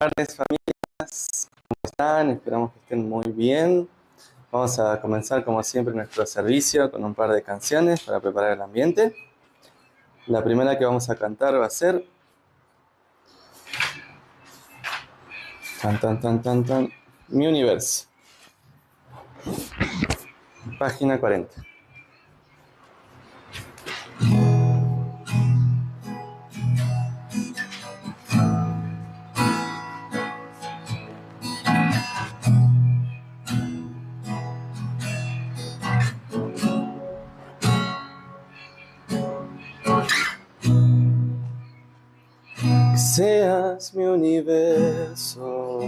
tardes, familias. ¿Cómo están? Esperamos que estén muy bien. Vamos a comenzar, como siempre, nuestro servicio con un par de canciones para preparar el ambiente. La primera que vamos a cantar va a ser Mi Universo, página 40. Que seas mi universo.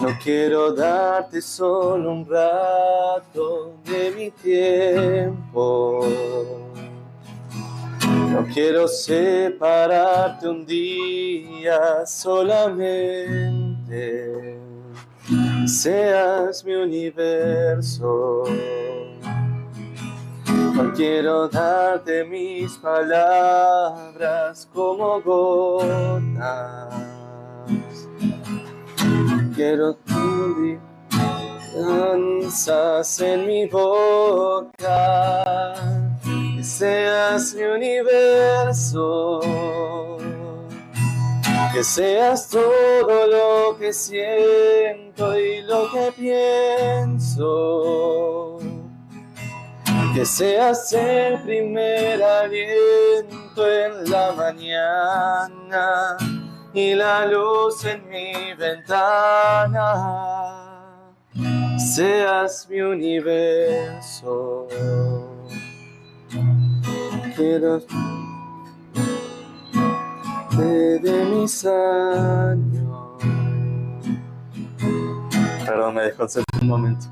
No quiero darte solo un rato de mi tiempo. No quiero separarte un día solamente. Que seas mi universo. No quiero darte mis palabras como gotas. Quiero tu danzas en mi boca. Que seas mi universo. Que seas todo lo que siento y lo que pienso. Que seas el primer aliento en la mañana y la luz en mi ventana. Seas mi universo. Quiero de mis años. Perdón, me desconcentré un momento.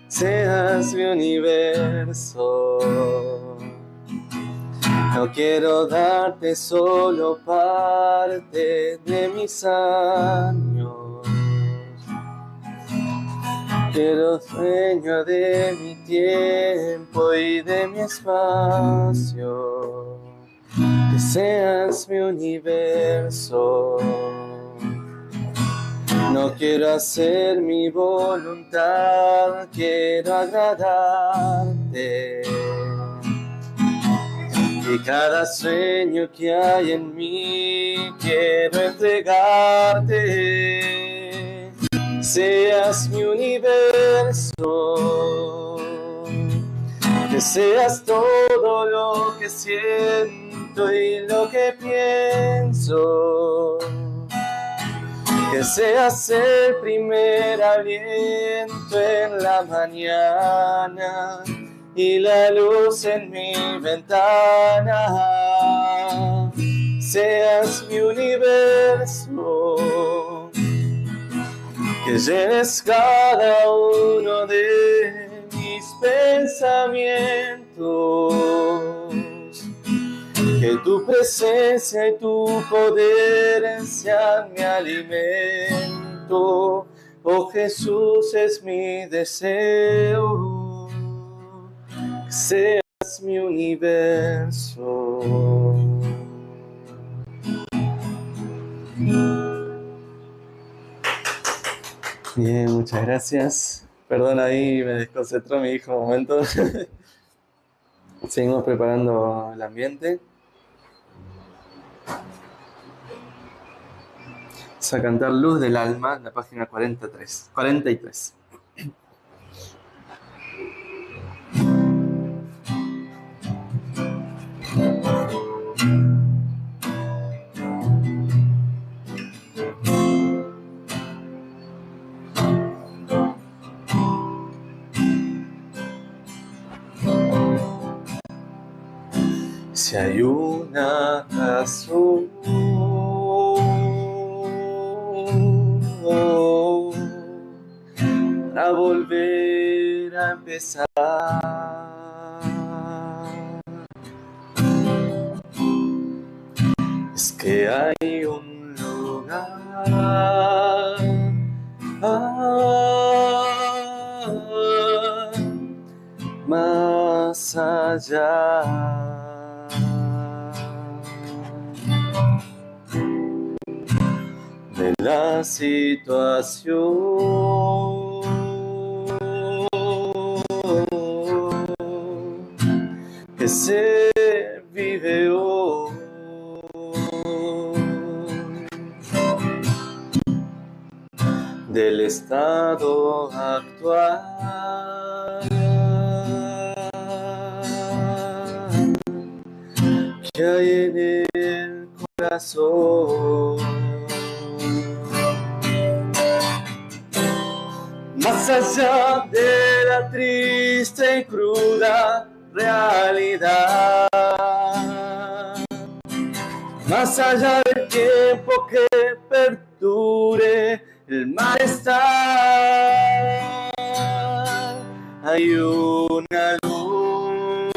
Seas mi universo. No quiero darte solo parte de mis años. Quiero dueño de mi tiempo y de mi espacio. Que seas mi universo. No quiero hacer mi voluntad, quiero agradarte. Y cada sueño que hay en mí quiero entregarte. Seas mi universo. Que seas todo lo que siento y lo que pienso. Que seas el primer aliento en la mañana y la luz en mi ventana. Seas mi universo. Que llenes cada uno de mis pensamientos. Que tu presencia y tu poder sean mi alimento. Oh Jesús, es mi deseo. Que seas mi universo. Bien, muchas gracias. Perdón, ahí me desconcentró mi hijo un momento. Seguimos preparando el ambiente. Vamos a cantar Luz del Alma, en la página 43. Si hay una razón para volver a empezar, es que hay un lugar más allá. de la situación que se vive hoy. Del estado actual que hay en el corazón. Más allá de la triste y cruda realidad, más allá del tiempo que perdure el malestar, hay una luz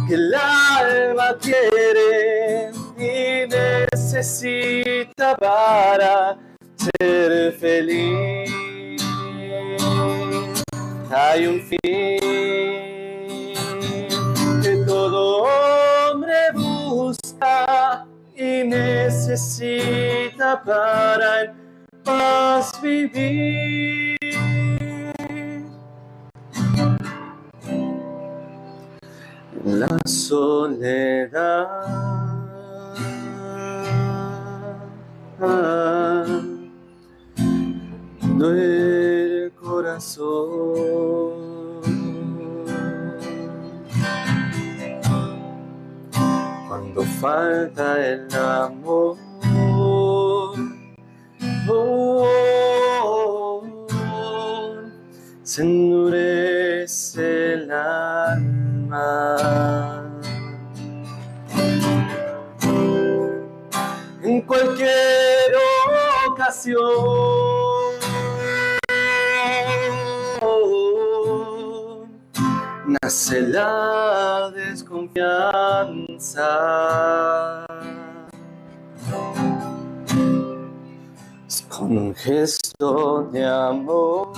que el alma quiere y necesita para ser feliz. Hay un fin que todo hombre busca y necesita para en paz vivir. En la soledad del corazón, cuando falta el amor, se endurece el alma. En cualquier ocasión nace la desconfianza. Con un gesto de amor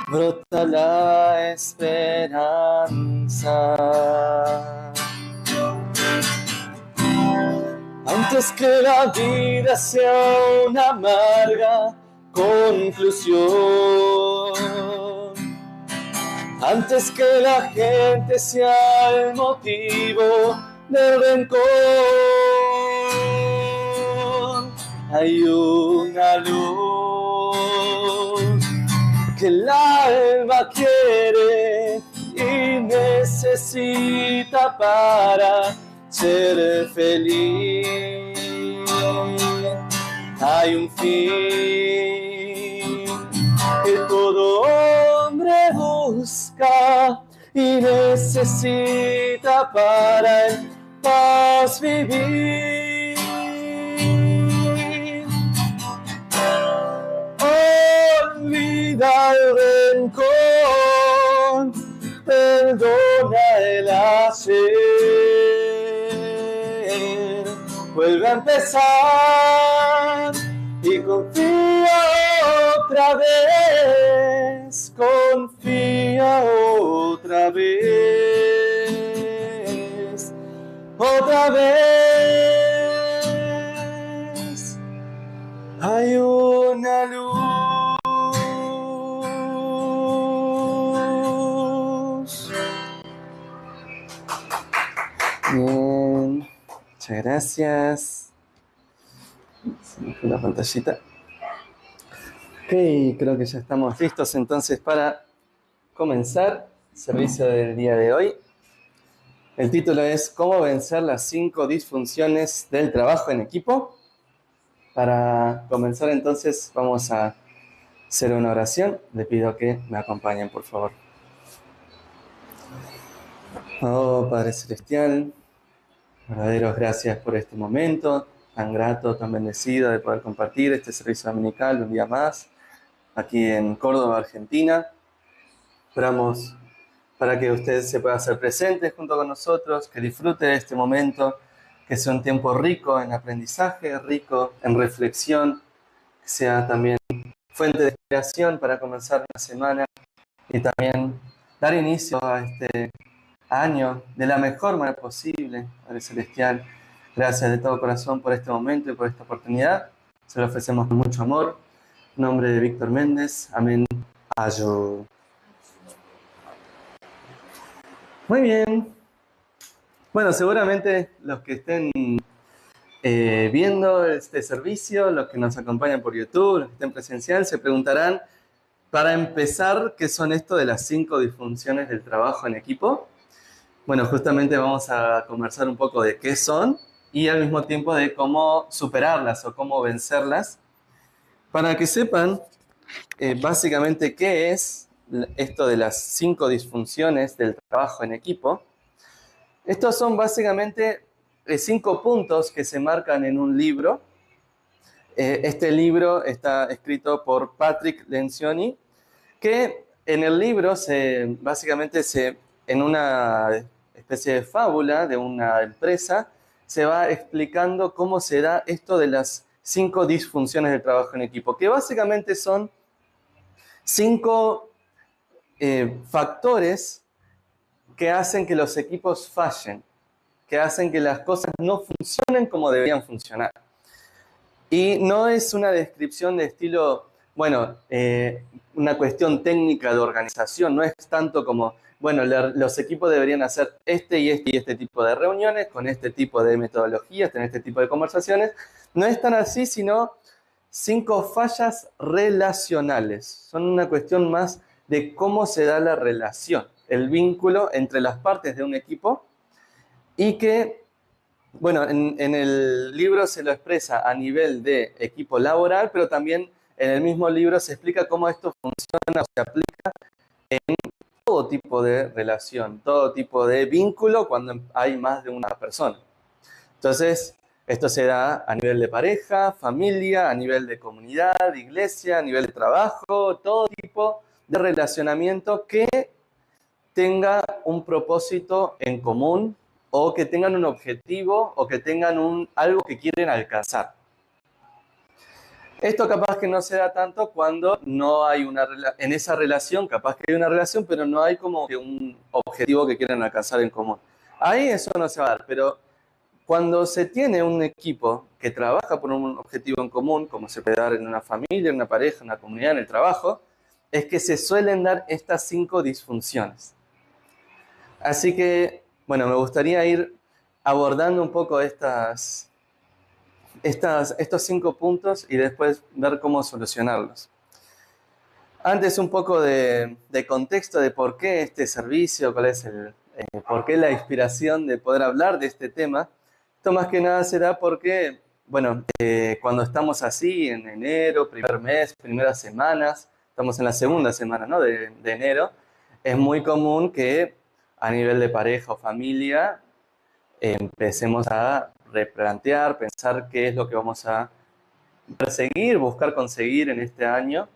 brota la esperanza. Antes que la vida sea una amarga conclusión, antes que la gente sea el motivo del rencor, hay una luz que el alma quiere y necesita para ser feliz. Hay un fin que todo hombre busca y necesita para en paz vivir. Olvida el rencor, perdona el ayer, vuelve a empezar y confía otra vez, confía otra vez, otra vez. Hay una luz. Bien, muchas gracias. Se me fue la pantallita. Ok, creo que ya estamos listos entonces para comenzar el servicio del día de hoy. El título es ¿Cómo vencer las 5 disfunciones del trabajo en equipo? Para comenzar entonces vamos a hacer una oración. Le pido que me acompañen, por favor. Oh, Padre Celestial, verdaderos gracias por este momento, tan grato, tan bendecido de poder compartir este servicio dominical un día más, aquí en Córdoba, Argentina. Esperamos para que usted se pueda hacer presente junto con nosotros, que disfrute de este momento, que sea un tiempo rico en aprendizaje, rico en reflexión, que sea también fuente de inspiración para comenzar la semana y también dar inicio a año de la mejor manera posible, Padre Celestial. Gracias de todo corazón por este momento y por esta oportunidad. Se lo ofrecemos con mucho amor. En nombre de Víctor Méndez. Amén. Ayo. Muy bien. Bueno, seguramente los que estén viendo este servicio, los que nos acompañan por YouTube, los que estén presencial, se preguntarán, para empezar, ¿qué son esto de las 5 disfunciones del trabajo en equipo? Bueno, justamente vamos a conversar un poco de qué son y al mismo tiempo de cómo superarlas o cómo vencerlas. Para que sepan básicamente qué es esto de las 5 disfunciones del trabajo en equipo. Estos son básicamente 5 puntos que se marcan en un libro. Este libro está escrito por Patrick Lencioni, que en el libro en una especie de fábula de una empresa, se va explicando cómo se da esto de las 5 disfunciones del trabajo en equipo, que básicamente son 5 factores que hacen que los equipos fallen, que hacen que las cosas no funcionen como deberían funcionar. Y no es una descripción de estilo, bueno, una cuestión técnica de organización, no es tanto como, bueno, los equipos deberían hacer este y este y este tipo de reuniones, con este tipo de metodologías, tener este tipo de conversaciones. No es tan así, sino 5 fallas relacionales. Son una cuestión más de cómo se da la relación, el vínculo entre las partes de un equipo y que, bueno, en el libro se lo expresa a nivel de equipo laboral, pero también en el mismo libro se explica cómo esto funciona o se aplica en todo tipo de relación, todo tipo de vínculo cuando hay más de una persona. Entonces, esto se da a nivel de pareja, familia, a nivel de comunidad, iglesia, a nivel de trabajo, todo tipo de relacionamiento que tenga un propósito en común o que tengan un objetivo o que tengan algo que quieren alcanzar. Esto capaz que no se da tanto cuando no hay en esa relación, capaz que hay una relación, pero no hay como que un objetivo que quieren alcanzar en común. Ahí eso no se va a dar, pero cuando se tiene un equipo que trabaja por un objetivo en común, como se puede dar en una familia, en una pareja, en una comunidad, en el trabajo, es que se suelen dar estas 5 disfunciones. Así que, bueno, me gustaría ir abordando un poco estos 5 puntos y después ver cómo solucionarlos. Antes un poco de contexto de por qué este servicio, cuál es por qué la inspiración de poder hablar de este tema. Esto más que nada se da porque, bueno, cuando estamos así en enero, primer mes, primeras semanas, estamos en la segunda semana, ¿no? de enero, es muy común que a nivel de pareja o familia empecemos a replantear, pensar qué es lo que vamos a perseguir, buscar conseguir en este año.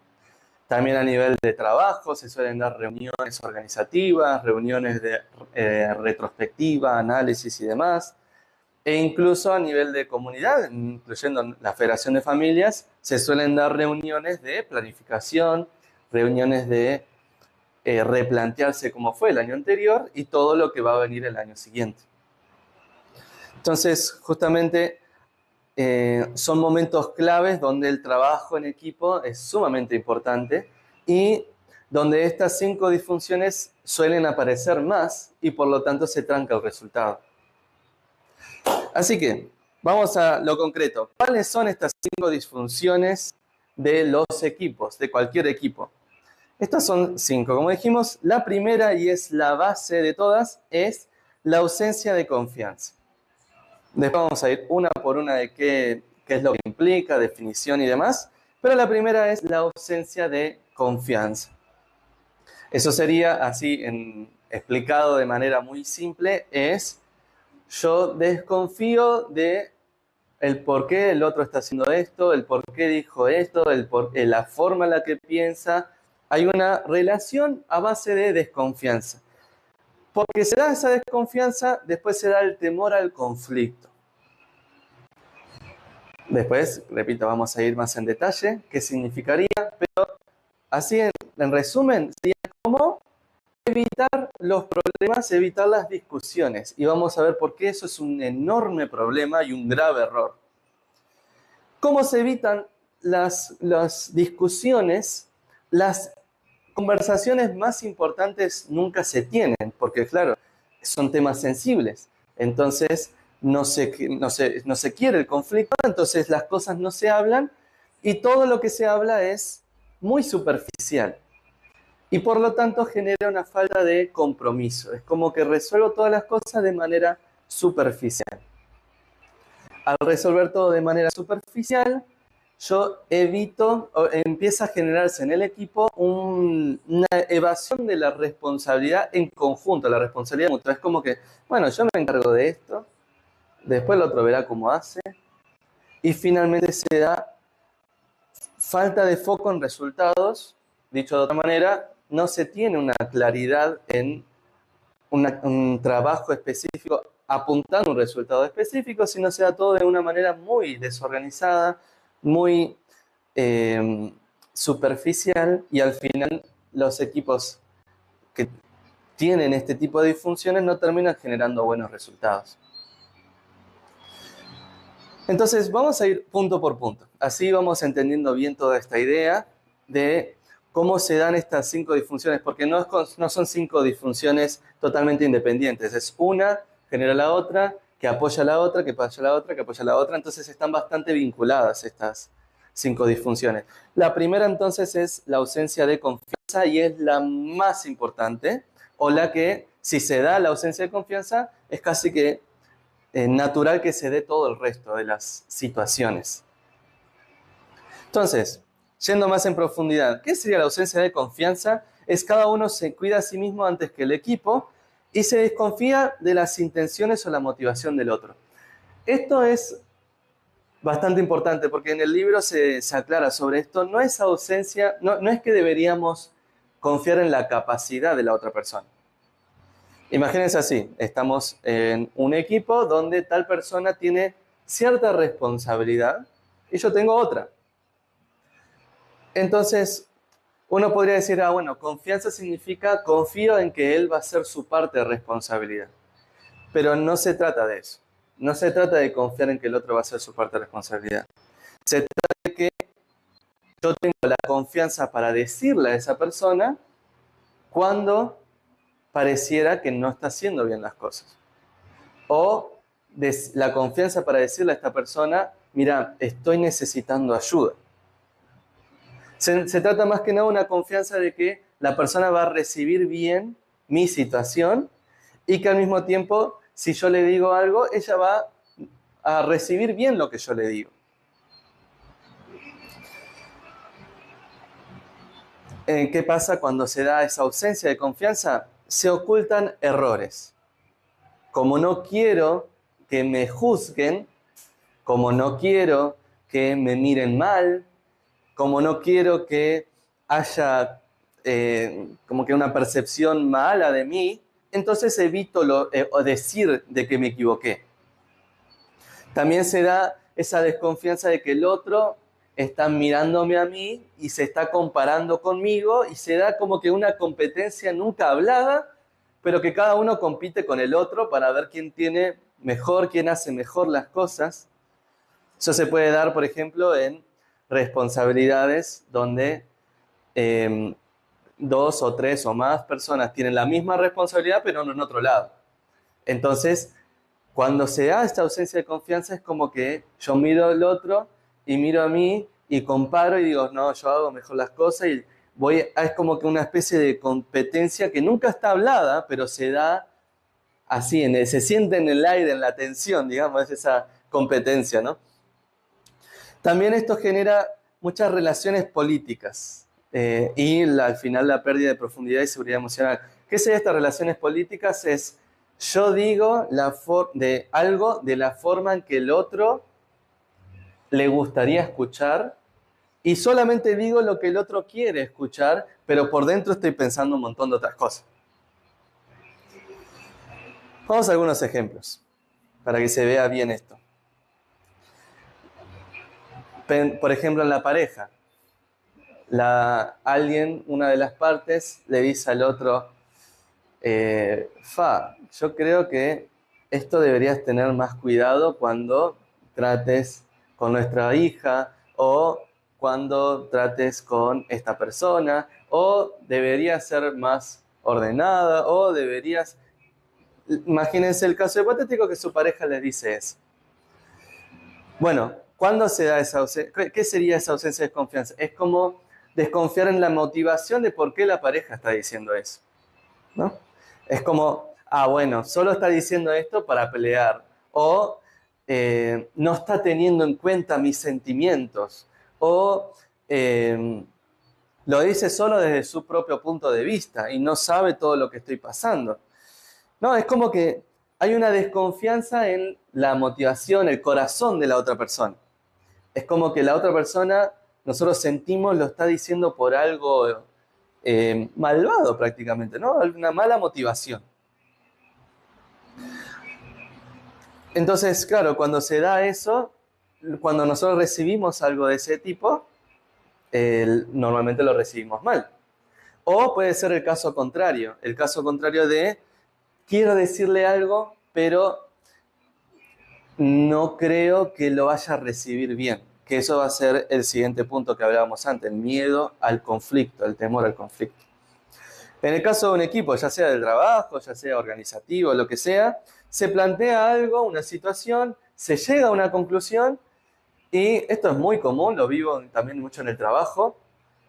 También a nivel de trabajo se suelen dar reuniones organizativas, reuniones de retrospectiva, análisis y demás. E incluso a nivel de comunidad, incluyendo la Federación de Familias, se suelen dar reuniones de planificación, reuniones de replantearse cómo fue el año anterior y todo lo que va a venir el año siguiente. Entonces, justamente son momentos claves donde el trabajo en equipo es sumamente importante y donde estas 5 disfunciones suelen aparecer más y por lo tanto se tranca el resultado. Así que, vamos a lo concreto. ¿Cuáles son estas 5 disfunciones de los equipos, de cualquier equipo? Estas son 5. Como dijimos, la primera y es la base de todas es la ausencia de confianza. Después vamos a ir una por una de qué es lo que implica, definición y demás. Pero la primera es la ausencia de confianza. Eso sería así, explicado de manera muy simple, es yo desconfío de el por qué el otro está haciendo esto, el por qué dijo esto, la forma en la que piensa. Hay una relación a base de desconfianza. Porque se da esa desconfianza, después se da el temor al conflicto. Después, repito, vamos a ir más en detalle qué significaría, pero así en resumen, sería como evitar los problemas, evitar las discusiones. Y vamos a ver por qué eso es un enorme problema y un grave error. ¿Cómo se evitan las discusiones? Las conversaciones más importantes nunca se tienen, porque claro, son temas sensibles. Entonces, no se quiere el conflicto, entonces las cosas no se hablan y todo lo que se habla es muy superficial. Y por lo tanto genera una falta de compromiso. Es como que resuelvo todas las cosas de manera superficial. Al resolver todo de manera superficial, yo evito, o empieza a generarse en el equipo una evasión de la responsabilidad en conjunto, la responsabilidad mutua. Es como que, bueno, yo me encargo de esto, después el otro verá cómo hace, y finalmente se da falta de foco en resultados. Dicho de otra manera, no se tiene una claridad en un trabajo específico apuntando a un resultado específico, sino se da todo de una manera muy desorganizada, muy superficial, y al final los equipos que tienen este tipo de disfunciones no terminan generando buenos resultados. Entonces vamos a ir punto por punto. Así vamos entendiendo bien toda esta idea de cómo se dan estas 5 disfunciones, porque no son 5 disfunciones totalmente independientes. Es una, genera la otra, que apoya a la otra, que apoya a la otra, que apoya a la otra. Entonces están bastante vinculadas estas 5 disfunciones. La primera entonces es la ausencia de confianza y es la más importante, o la que, si se da la ausencia de confianza, es casi que natural que se dé todo el resto de las situaciones. Entonces, yendo más en profundidad, ¿qué sería la ausencia de confianza? Es cada uno se cuida a sí mismo antes que el equipo y se desconfía de las intenciones o la motivación del otro. Esto es bastante importante porque en el libro se aclara sobre esto. No es ausencia, no es que deberíamos confiar en la capacidad de la otra persona. Imagínense así, estamos en un equipo donde tal persona tiene cierta responsabilidad y yo tengo otra. Entonces, uno podría decir, bueno, confianza significa confío en que él va a hacer su parte de responsabilidad. Pero no se trata de eso. No se trata de confiar en que el otro va a hacer su parte de responsabilidad. Se trata de que yo tengo la confianza para decirle a esa persona cuando pareciera que no está haciendo bien las cosas. O la confianza para decirle a esta persona, mira, estoy necesitando ayuda. Se trata más que nada de una confianza de que la persona va a recibir bien mi situación y que al mismo tiempo, si yo le digo algo, ella va a recibir bien lo que yo le digo. ¿Qué pasa cuando se da esa ausencia de confianza? Se ocultan errores. Como no quiero que me juzguen, como no quiero que me miren mal, como no quiero que haya como que una percepción mala de mí, entonces evito decir de que me equivoqué. También se da esa desconfianza de que el otro está mirándome a mí y se está comparando conmigo y se da como que una competencia nunca hablada, pero que cada uno compite con el otro para ver quién tiene mejor, quién hace mejor las cosas. Eso se puede dar, por ejemplo, en responsabilidades donde 2 o 3 o más personas tienen la misma responsabilidad, pero no en otro lado. Entonces, cuando se da esta ausencia de confianza, es como que yo miro al otro y miro a mí y comparo y digo, no, yo hago mejor las cosas y es como que una especie de competencia que nunca está hablada, pero se da así, se siente en el aire, en la tensión, digamos, es esa competencia, ¿no? También esto genera muchas relaciones políticas y al final la pérdida de profundidad y seguridad emocional. ¿Qué serían estas relaciones políticas? Es yo digo de algo de la forma en que el otro le gustaría escuchar y solamente digo lo que el otro quiere escuchar, pero por dentro estoy pensando un montón de otras cosas. Vamos a algunos ejemplos para que se vea bien esto. Por ejemplo, en la pareja. Una de las partes le dice al otro, Yo creo que esto deberías tener más cuidado cuando trates con nuestra hija o cuando trates con esta persona, o deberías ser más ordenada, o deberías... Imagínense el caso hipotético que su pareja le dice eso. Bueno, ¿cuándo se da esa ausencia? ¿Qué sería esa ausencia de desconfianza? Es como desconfiar en la motivación de por qué la pareja está diciendo eso, ¿no? Es como, bueno, solo está diciendo esto para pelear, o no está teniendo en cuenta mis sentimientos, o lo dice solo desde su propio punto de vista y no sabe todo lo que estoy pasando. No, es como que hay una desconfianza en la motivación, el corazón de la otra persona. Es como que la otra persona, nosotros sentimos, lo está diciendo por algo malvado prácticamente, ¿no? Una mala motivación. Entonces, claro, cuando se da eso, cuando nosotros recibimos algo de ese tipo, normalmente lo recibimos mal. O puede ser el caso contrario de quiero decirle algo, pero no creo que lo vaya a recibir bien. Que eso va a ser el siguiente punto que hablábamos antes, el miedo al conflicto, el temor al conflicto. En el caso de un equipo, ya sea del trabajo, ya sea organizativo, lo que sea, se plantea algo, una situación, se llega a una conclusión, y esto es muy común, lo vivo también mucho en el trabajo.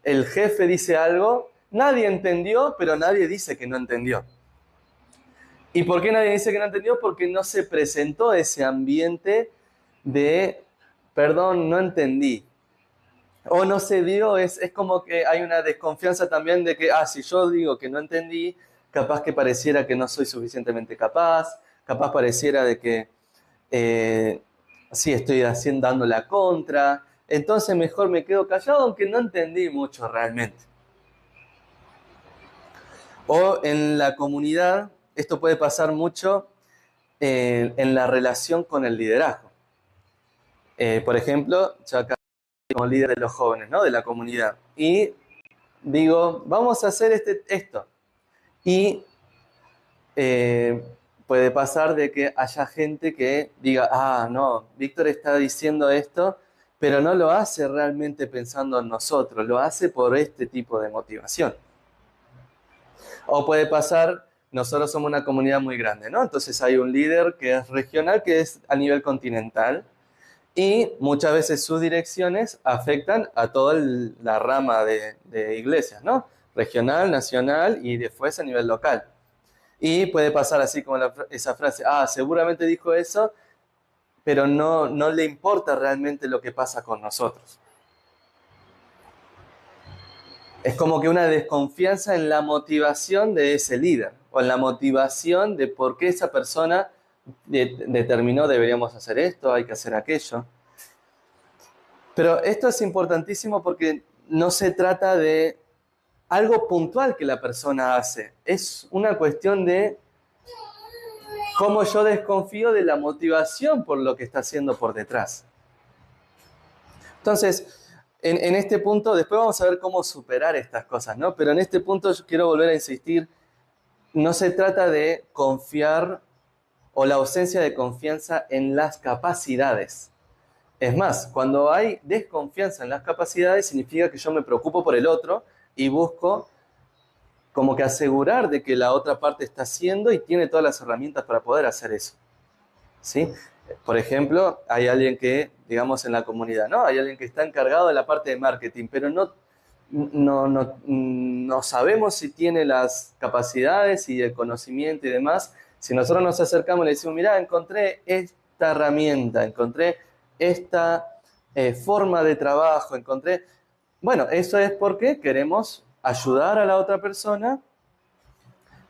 El jefe dice algo, nadie entendió, pero nadie dice que no entendió. ¿Y por qué nadie dice que no entendió? Porque no se presentó ese ambiente de, perdón, no entendí. O no se dio, es como que hay una desconfianza también de que, si yo digo que no entendí, capaz que pareciera que no soy suficientemente capaz, capaz pareciera de que sí estoy dando la contra, entonces mejor me quedo callado aunque no entendí mucho realmente. O en la comunidad, esto puede pasar mucho en la relación con el liderazgo. Por ejemplo, yo acá como líder de los jóvenes, ¿no? De la comunidad. Y digo, vamos a hacer esto. Y puede pasar de que haya gente que diga, no, Víctor está diciendo esto, pero no lo hace realmente pensando en nosotros, lo hace por este tipo de motivación. O puede pasar, nosotros somos una comunidad muy grande, ¿no? Entonces hay un líder que es regional, que es a nivel continental, y muchas veces sus direcciones afectan a toda la rama de iglesias, ¿no? Regional, nacional y después a nivel local. Y puede pasar así como esa frase, seguramente dijo eso, pero no le importa realmente lo que pasa con nosotros. Es como que una desconfianza en la motivación de ese líder, o en la motivación de por qué esa persona determinó deberíamos hacer esto, hay que hacer aquello. Pero esto es importantísimo porque no se trata de algo puntual que la persona hace. Es una cuestión de cómo yo desconfío de la motivación por lo que está haciendo por detrás. Entonces, en este punto, después vamos a ver cómo superar estas cosas, ¿no? Pero en este punto yo quiero volver a insistir, no se trata de confiar o la ausencia de confianza en las capacidades. Es más, cuando hay desconfianza en las capacidades, significa que yo me preocupo por el otro y busco como que asegurar de que la otra parte está haciendo y tiene todas las herramientas para poder hacer eso. ¿Sí? Por ejemplo, hay alguien que, digamos en la comunidad, ¿no? Hay alguien que está encargado de la parte de marketing, pero no sabemos si tiene las capacidades y el conocimiento y demás. Si nosotros nos acercamos y le decimos, mirá, encontré esta herramienta, encontré esta forma de trabajo, Bueno, eso es porque queremos ayudar a la otra persona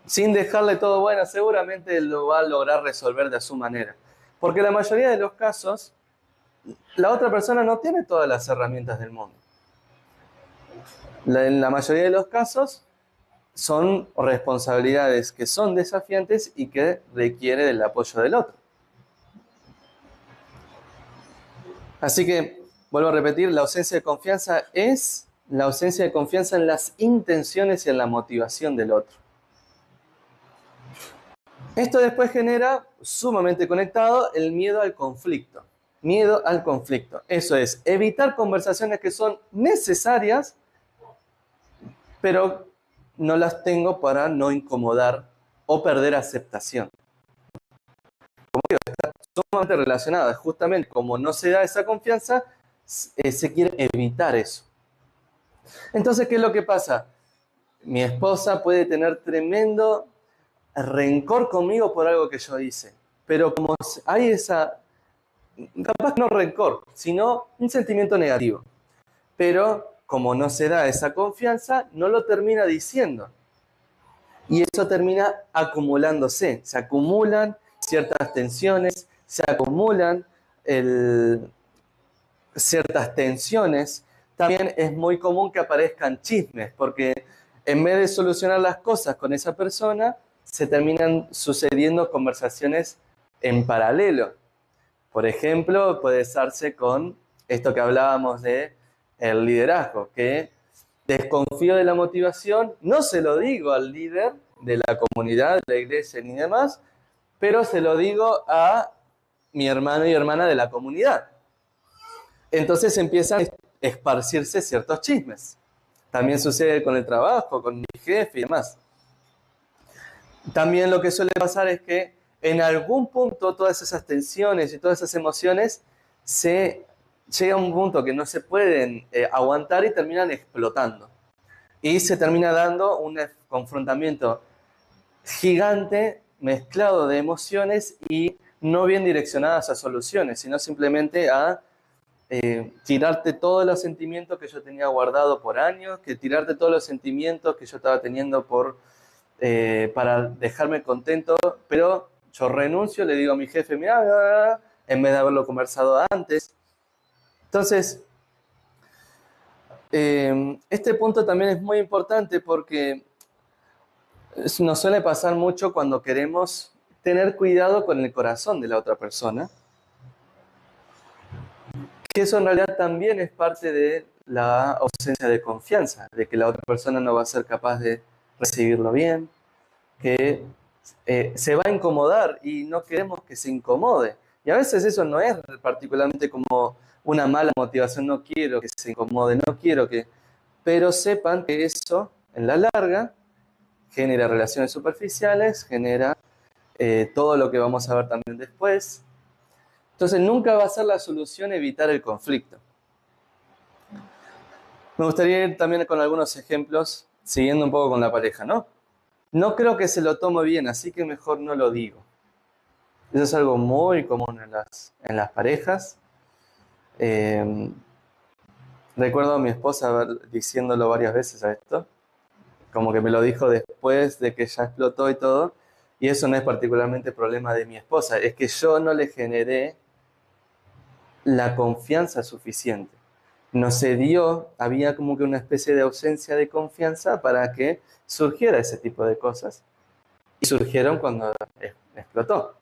sin dejarle todo, bueno, seguramente lo va a lograr resolver de su manera. Porque la mayoría de los casos, la otra persona no tiene todas las herramientas del mundo. En la mayoría de los casos son responsabilidades que son desafiantes y que requieren del apoyo del otro. Así que, vuelvo a repetir, la ausencia de confianza es la ausencia de confianza en las intenciones y en la motivación del otro. Esto después genera, sumamente conectado, el miedo al conflicto. Miedo al conflicto. Eso es, evitar conversaciones que son necesarias, pero no las tengo para no incomodar o perder aceptación. Como digo, está sumamente relacionada. Justamente como no se da esa confianza, se quiere evitar eso. Entonces, ¿qué es lo que pasa? Mi esposa puede tener tremendo rencor conmigo por algo que yo hice. Pero como hay esa, capaz no rencor, sino un sentimiento negativo. Pero como no se da esa confianza, no lo termina diciendo. Y eso termina acumulándose. Se acumulan ciertas tensiones, se acumulan ciertas tensiones. También es muy común que aparezcan chismes, porque en vez de solucionar las cosas con esa persona, se terminan sucediendo conversaciones en paralelo. Por ejemplo, puede darse con esto que hablábamos de el liderazgo, que desconfío de la motivación, no se lo digo al líder de la comunidad, de la iglesia ni demás, pero se lo digo a mi hermano y hermana de la comunidad. Entonces empiezan a esparcirse ciertos chismes. También sucede con el trabajo, con mi jefe y demás. También lo que suele pasar es que en algún punto todas esas tensiones y todas esas emociones llega a un punto que no se pueden aguantar y terminan explotando. Y se termina dando un confrontamiento gigante mezclado de emociones y no bien direccionadas a soluciones, sino simplemente a tirarte todos los sentimientos que yo tenía guardado por años, que tirarte todos los sentimientos que yo estaba teniendo para dejarme contento, pero yo renuncio, le digo a mi jefe, mira, en vez de haberlo conversado antes. Entonces, este punto también es muy importante porque nos suele pasar mucho cuando queremos tener cuidado con el corazón de la otra persona, que eso en realidad también es parte de la ausencia de confianza, de que la otra persona no va a ser capaz de recibirlo bien, que se va a incomodar y no queremos que se incomode. Y a veces eso no es particularmente como una mala motivación, no quiero que se incomode, no quiero que... Pero sepan que eso, en la larga, genera relaciones superficiales, genera todo lo que vamos a ver también después. Entonces nunca va a ser la solución evitar el conflicto. Me gustaría ir también con algunos ejemplos, siguiendo un poco con la pareja, ¿no? No creo que se lo tome bien, así que mejor no lo digo. Eso es algo muy común en las parejas. Recuerdo a mi esposa diciéndolo varias veces a esto, como que me lo dijo después de que ya explotó y todo, y eso no es particularmente problema de mi esposa, es que yo no le generé la confianza suficiente. No se dio, había como que una especie de ausencia de confianza para que surgiera ese tipo de cosas. Y surgieron cuando explotó.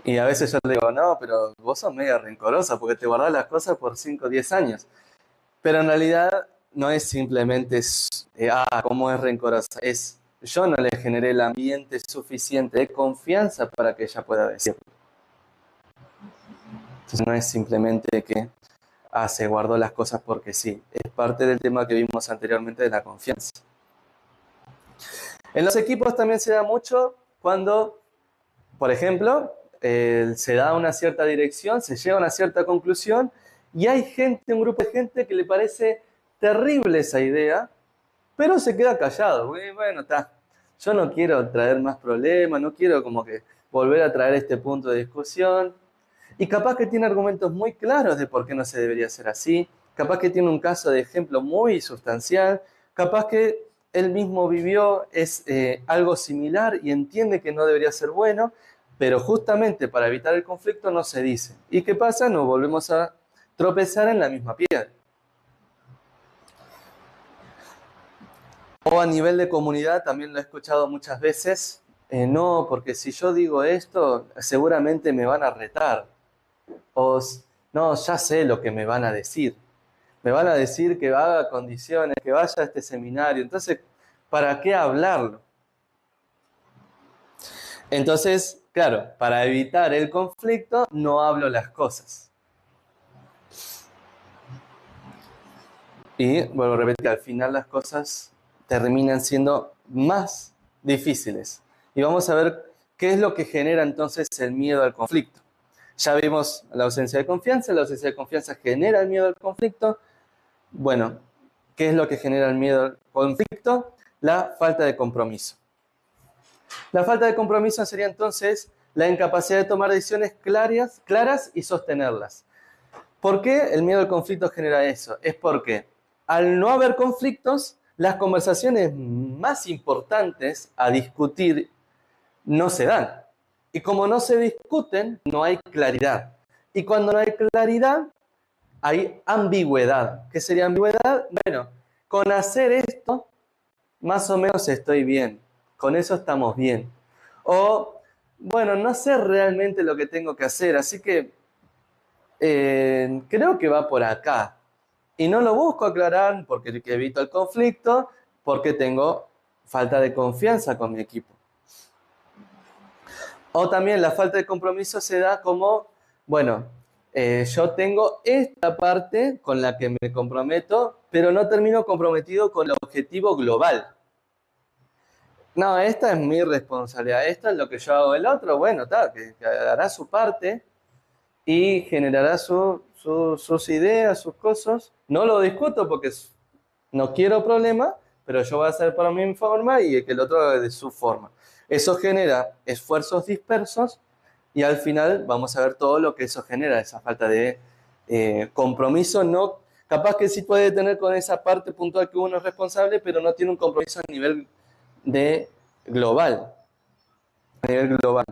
Y a veces yo le digo, no, pero vos sos media rencorosa porque te guardás las cosas por 5 o 10 años. Pero en realidad no es simplemente, cómo es rencorosa, es yo no le generé el ambiente suficiente de confianza para que ella pueda decirlo. Entonces no es simplemente que se guardó las cosas porque sí, es parte del tema que vimos anteriormente de la confianza. En los equipos también se da mucho cuando, por ejemplo, se da una cierta dirección, se llega a una cierta conclusión y hay gente, un grupo de gente que le parece terrible esa idea, pero se queda callado. Bueno, está. Yo no quiero traer más problemas, no quiero como que volver a traer este punto de discusión. Y capaz que tiene argumentos muy claros de por qué no se debería hacer así. Capaz que tiene un caso de ejemplo muy sustancial. Capaz que él mismo vivió algo similar y entiende que no debería ser bueno, pero justamente para evitar el conflicto no se dice. ¿Y qué pasa? Nos volvemos a tropezar en la misma piedra. O a nivel de comunidad, también lo he escuchado muchas veces, no, porque si yo digo esto, seguramente me van a retar. O, no, ya sé lo que me van a decir. Me van a decir que haga condiciones, que vaya a este seminario. Entonces, ¿para qué hablarlo? Entonces, claro, para evitar el conflicto, no hablo las cosas. Y vuelvo a repetir que al final las cosas terminan siendo más difíciles. Y vamos a ver qué es lo que genera entonces el miedo al conflicto. Ya vimos la ausencia de confianza genera el miedo al conflicto. Bueno, ¿qué es lo que genera el miedo al conflicto? La falta de compromiso. La falta de compromiso sería entonces la incapacidad de tomar decisiones claras y sostenerlas. ¿Por qué el miedo al conflicto genera eso? Es porque al no haber conflictos, las conversaciones más importantes a discutir no se dan. Y como no se discuten, no hay claridad. Y cuando no hay claridad, hay ambigüedad. ¿Qué sería ambigüedad? Bueno, con hacer esto, más o menos estoy bien. Con eso estamos bien. O, bueno, no sé realmente lo que tengo que hacer, así que creo que va por acá. Y no lo busco aclarar porque evito el conflicto, porque tengo falta de confianza con mi equipo. O también la falta de compromiso se da como, bueno, yo tengo esta parte con la que me comprometo, pero no termino comprometido con el objetivo global. No, esta es mi responsabilidad, esto es lo que yo hago. El otro, bueno, está, que hará su parte y generará sus ideas, sus cosas. No lo discuto porque no quiero problema, pero yo voy a hacer para mi forma y que el otro haga de su forma. Eso genera esfuerzos dispersos y al final vamos a ver todo lo que eso genera, esa falta de compromiso. No, capaz que sí puede tener con esa parte puntual que uno es responsable, pero no tiene un compromiso a nivel de global, a nivel global.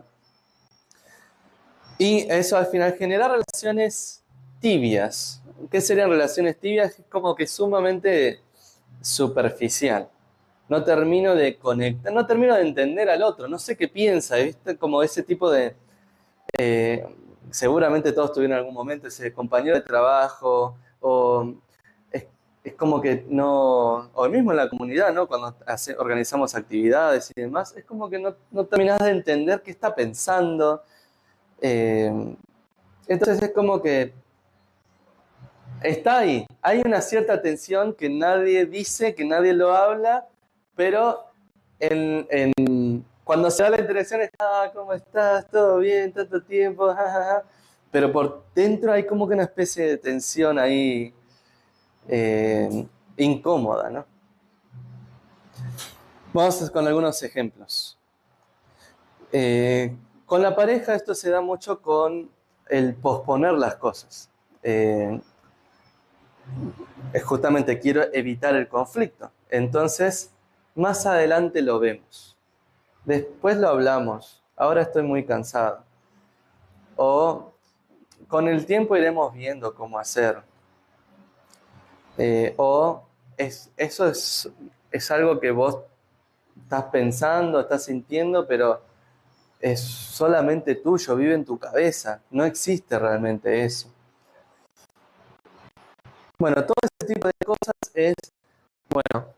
Y eso al final genera relaciones tibias. ¿Qué serían relaciones tibias? Es como que sumamente superficial. No termino de conectar, no termino de entender al otro, no sé qué piensa, ¿viste? Como ese tipo de... seguramente todos tuvieron en algún momento ese compañero de trabajo, o es como que no... O mismo en la comunidad, ¿no? Cuando organizamos actividades y demás, es como que no terminás de entender qué está pensando. Entonces es como que está ahí. Hay una cierta tensión que nadie dice, que nadie lo habla, pero cuando se da la interacción está, ¿cómo estás? ¿Todo bien? ¿Tanto tiempo? Ja, ja, ja. Pero por dentro hay como que una especie de tensión ahí incómoda, ¿no? Vamos con algunos ejemplos. Con la pareja esto se da mucho con el posponer las cosas. Justamente quiero evitar el conflicto. Entonces, más adelante lo vemos. Después lo hablamos. Ahora estoy muy cansado. O con el tiempo iremos viendo cómo hacer. Eso es algo que vos estás pensando, estás sintiendo, pero es solamente tuyo, vive en tu cabeza. No existe realmente eso. Bueno, todo ese tipo de cosas es, bueno,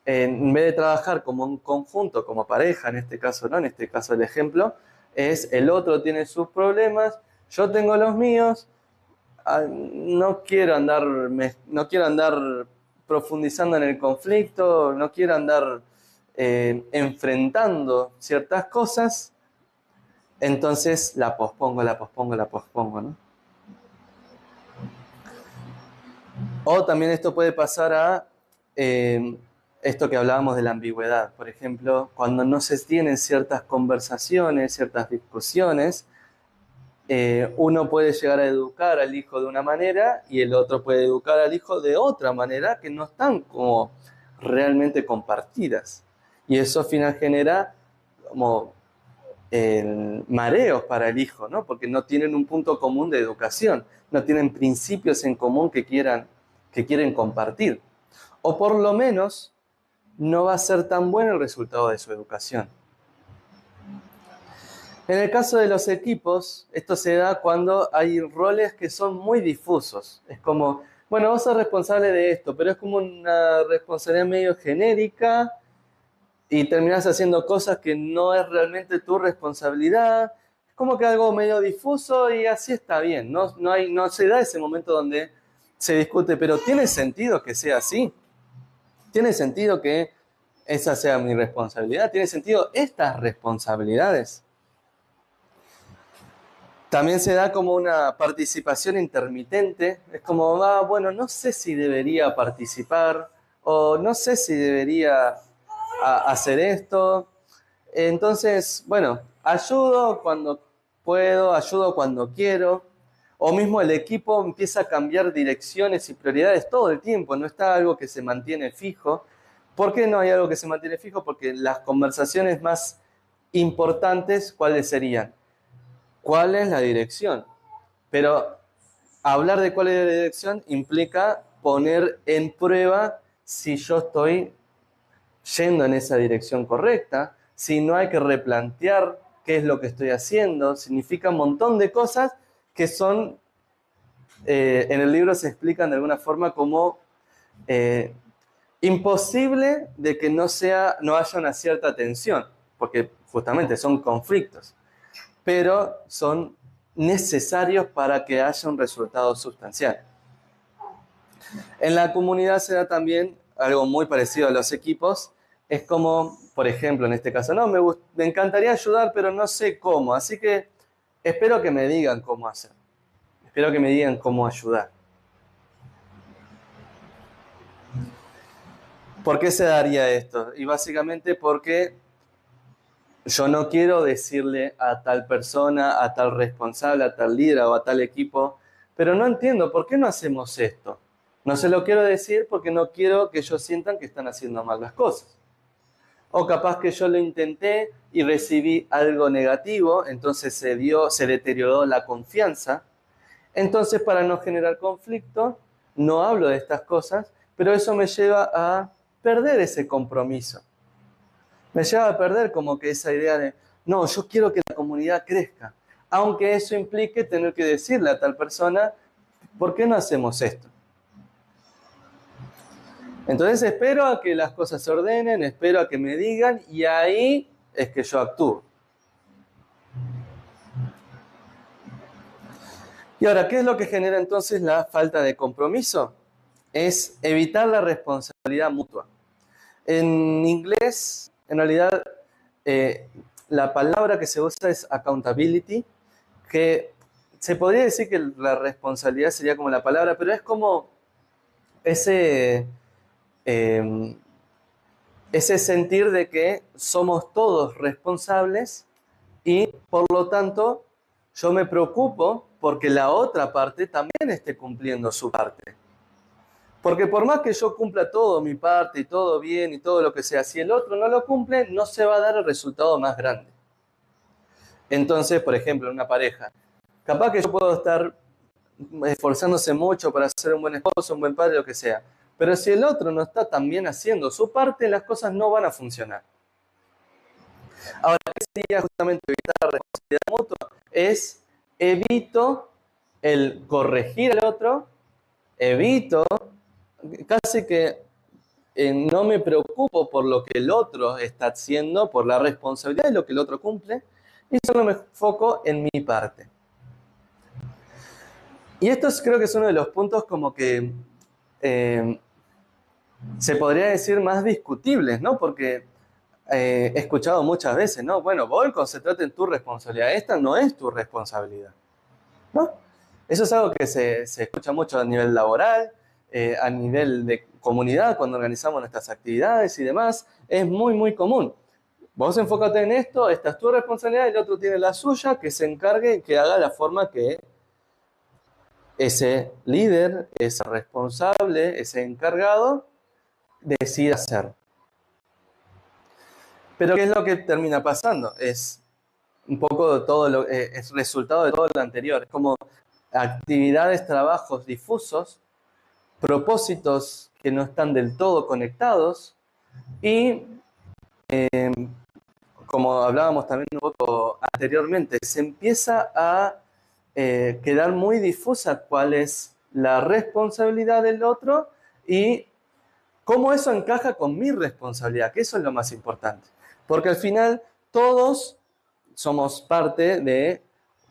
en vez de trabajar como un conjunto, como pareja, en este caso no, en este caso el ejemplo, es el otro tiene sus problemas, yo tengo los míos, no quiero andar profundizando en el conflicto, no quiero andar enfrentando ciertas cosas, entonces la pospongo, ¿no? O también esto puede pasar a esto que hablábamos de la ambigüedad. Por ejemplo, cuando no se tienen ciertas conversaciones, ciertas discusiones, uno puede llegar a educar al hijo de una manera y el otro puede educar al hijo de otra manera que no están como realmente compartidas. Y eso al final genera como mareos para el hijo, ¿no? Porque no tienen un punto común de educación, no tienen principios en común que quieren compartir. O por lo menos no va a ser tan bueno el resultado de su educación. En el caso de los equipos, esto se da cuando hay roles que son muy difusos. Es como, bueno, vos sos responsable de esto, pero es como una responsabilidad medio genérica y terminás haciendo cosas que no es realmente tu responsabilidad. Es como que algo medio difuso y así está bien. No se da ese momento donde se discute, pero ¿tiene sentido que sea así? ¿Tiene sentido que esa sea mi responsabilidad? ¿Tiene sentido estas responsabilidades? También se da como una participación intermitente. Es como, bueno, no sé si debería participar o no sé si debería hacer esto. Entonces, bueno, ayudo cuando puedo, ayudo cuando quiero. O mismo el equipo empieza a cambiar direcciones y prioridades todo el tiempo. No está algo que se mantiene fijo. ¿Por qué no hay algo que se mantiene fijo? Porque las conversaciones más importantes, ¿cuáles serían? ¿Cuál es la dirección? Pero hablar de cuál es la dirección implica poner en prueba si yo estoy yendo en esa dirección correcta, si no hay que replantear qué es lo que estoy haciendo. Significa un montón de cosas que son, en el libro se explican de alguna forma como imposible de que no haya una cierta tensión, porque justamente son conflictos, pero son necesarios para que haya un resultado sustancial. En la comunidad se da también algo muy parecido a los equipos. Es como, por ejemplo, en este caso, no, me encantaría ayudar, pero no sé cómo, así que espero que me digan cómo hacer. Espero que me digan cómo ayudar. ¿Por qué se daría esto? Y básicamente porque yo no quiero decirle a tal persona, a tal responsable, a tal líder o a tal equipo, pero no entiendo, ¿por qué no hacemos esto? No se lo quiero decir porque no quiero que ellos sientan que están haciendo mal las cosas. O capaz que yo lo intenté y recibí algo negativo, entonces se deterioró la confianza. Entonces, para no generar conflicto, no hablo de estas cosas, pero eso me lleva a perder ese compromiso. Me lleva a perder como que esa idea de, no, yo quiero que la comunidad crezca, aunque eso implique tener que decirle a tal persona, ¿por qué no hacemos esto? Entonces espero a que las cosas se ordenen, espero a que me digan y ahí es que yo actúo. Y ahora, ¿qué es lo que genera entonces la falta de compromiso? Es evitar la responsabilidad mutua. En inglés, en realidad, la palabra que se usa es accountability, que se podría decir que la responsabilidad sería como la palabra, pero es como ese, eh, ese sentir de que somos todos responsables y por lo tanto yo me preocupo porque la otra parte también esté cumpliendo su parte. Porque por más que yo cumpla todo mi parte y todo bien y todo lo que sea, si el otro no lo cumple, no se va a dar el resultado más grande. Entonces, por ejemplo, en una pareja, capaz que yo puedo estar esforzándose mucho para ser un buen esposo, un buen padre, lo que sea. Pero si el otro no está también haciendo su parte, las cosas no van a funcionar. Ahora, ¿qué sería justamente evitar la responsabilidad mutua? Es evito el corregir al otro, evito casi que no me preocupo por lo que el otro está haciendo, por la responsabilidad de lo que el otro cumple, y solo me enfoco en mi parte. Y esto creo que es uno de los puntos como que se podría decir más discutibles, ¿no? Porque he escuchado muchas veces, ¿no? Bueno, vos concentrate en tu responsabilidad, esta no es tu responsabilidad, ¿no? Eso es algo que se escucha mucho a nivel laboral, a nivel de comunidad, cuando organizamos nuestras actividades y demás, es muy, muy común. Vos enfócate en esto, esta es tu responsabilidad, el otro tiene la suya, que se encargue, que haga la forma que ese líder, ese responsable, ese encargado, decida hacer. Pero ¿qué es lo que termina pasando? Es un poco de todo es resultado de todo lo anterior. Es como actividades, trabajos difusos, propósitos que no están del todo conectados y, como hablábamos también un poco anteriormente, se empieza a quedar muy difusa cuál es la responsabilidad del otro y ¿Cómo eso encaja con mi responsabilidad? Que eso es lo más importante. Porque al final todos somos parte de,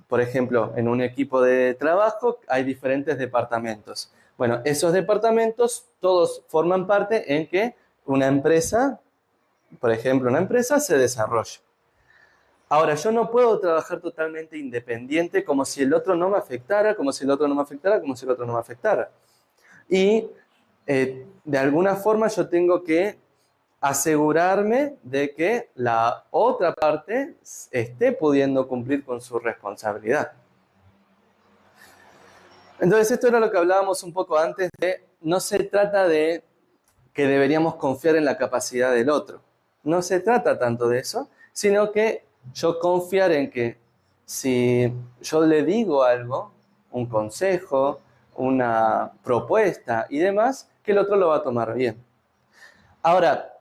por ejemplo, en un equipo de trabajo hay diferentes departamentos. Bueno, esos departamentos todos forman parte en que una empresa, por ejemplo, una empresa se desarrolle. Ahora, yo no puedo trabajar totalmente independiente como si el otro no me afectara, como si el otro no me afectara, como si el otro no me afectara. Y de alguna forma yo tengo que asegurarme de que la otra parte esté pudiendo cumplir con su responsabilidad. Entonces, esto era lo que hablábamos un poco antes de, no se trata de que deberíamos confiar en la capacidad del otro. No se trata tanto de eso, sino que yo confiar en que si yo le digo algo, un consejo, una propuesta y demás, que el otro lo va a tomar bien. Ahora,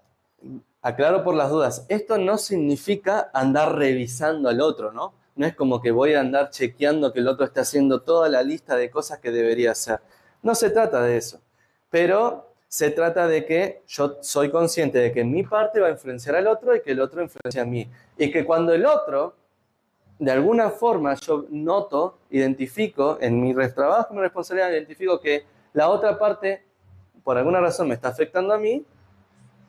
aclaro por las dudas, esto no significa andar revisando al otro, ¿no? No es como que voy a andar chequeando que el otro esté haciendo toda la lista de cosas que debería hacer. No se trata de eso, pero se trata de que yo soy consciente de que mi parte va a influenciar al otro y que el otro influencia a mí. Y que cuando el otro, de alguna forma, yo noto, identifico en mi trabajo, en mi responsabilidad, identifico que la otra parte, por alguna razón, me está afectando a mí,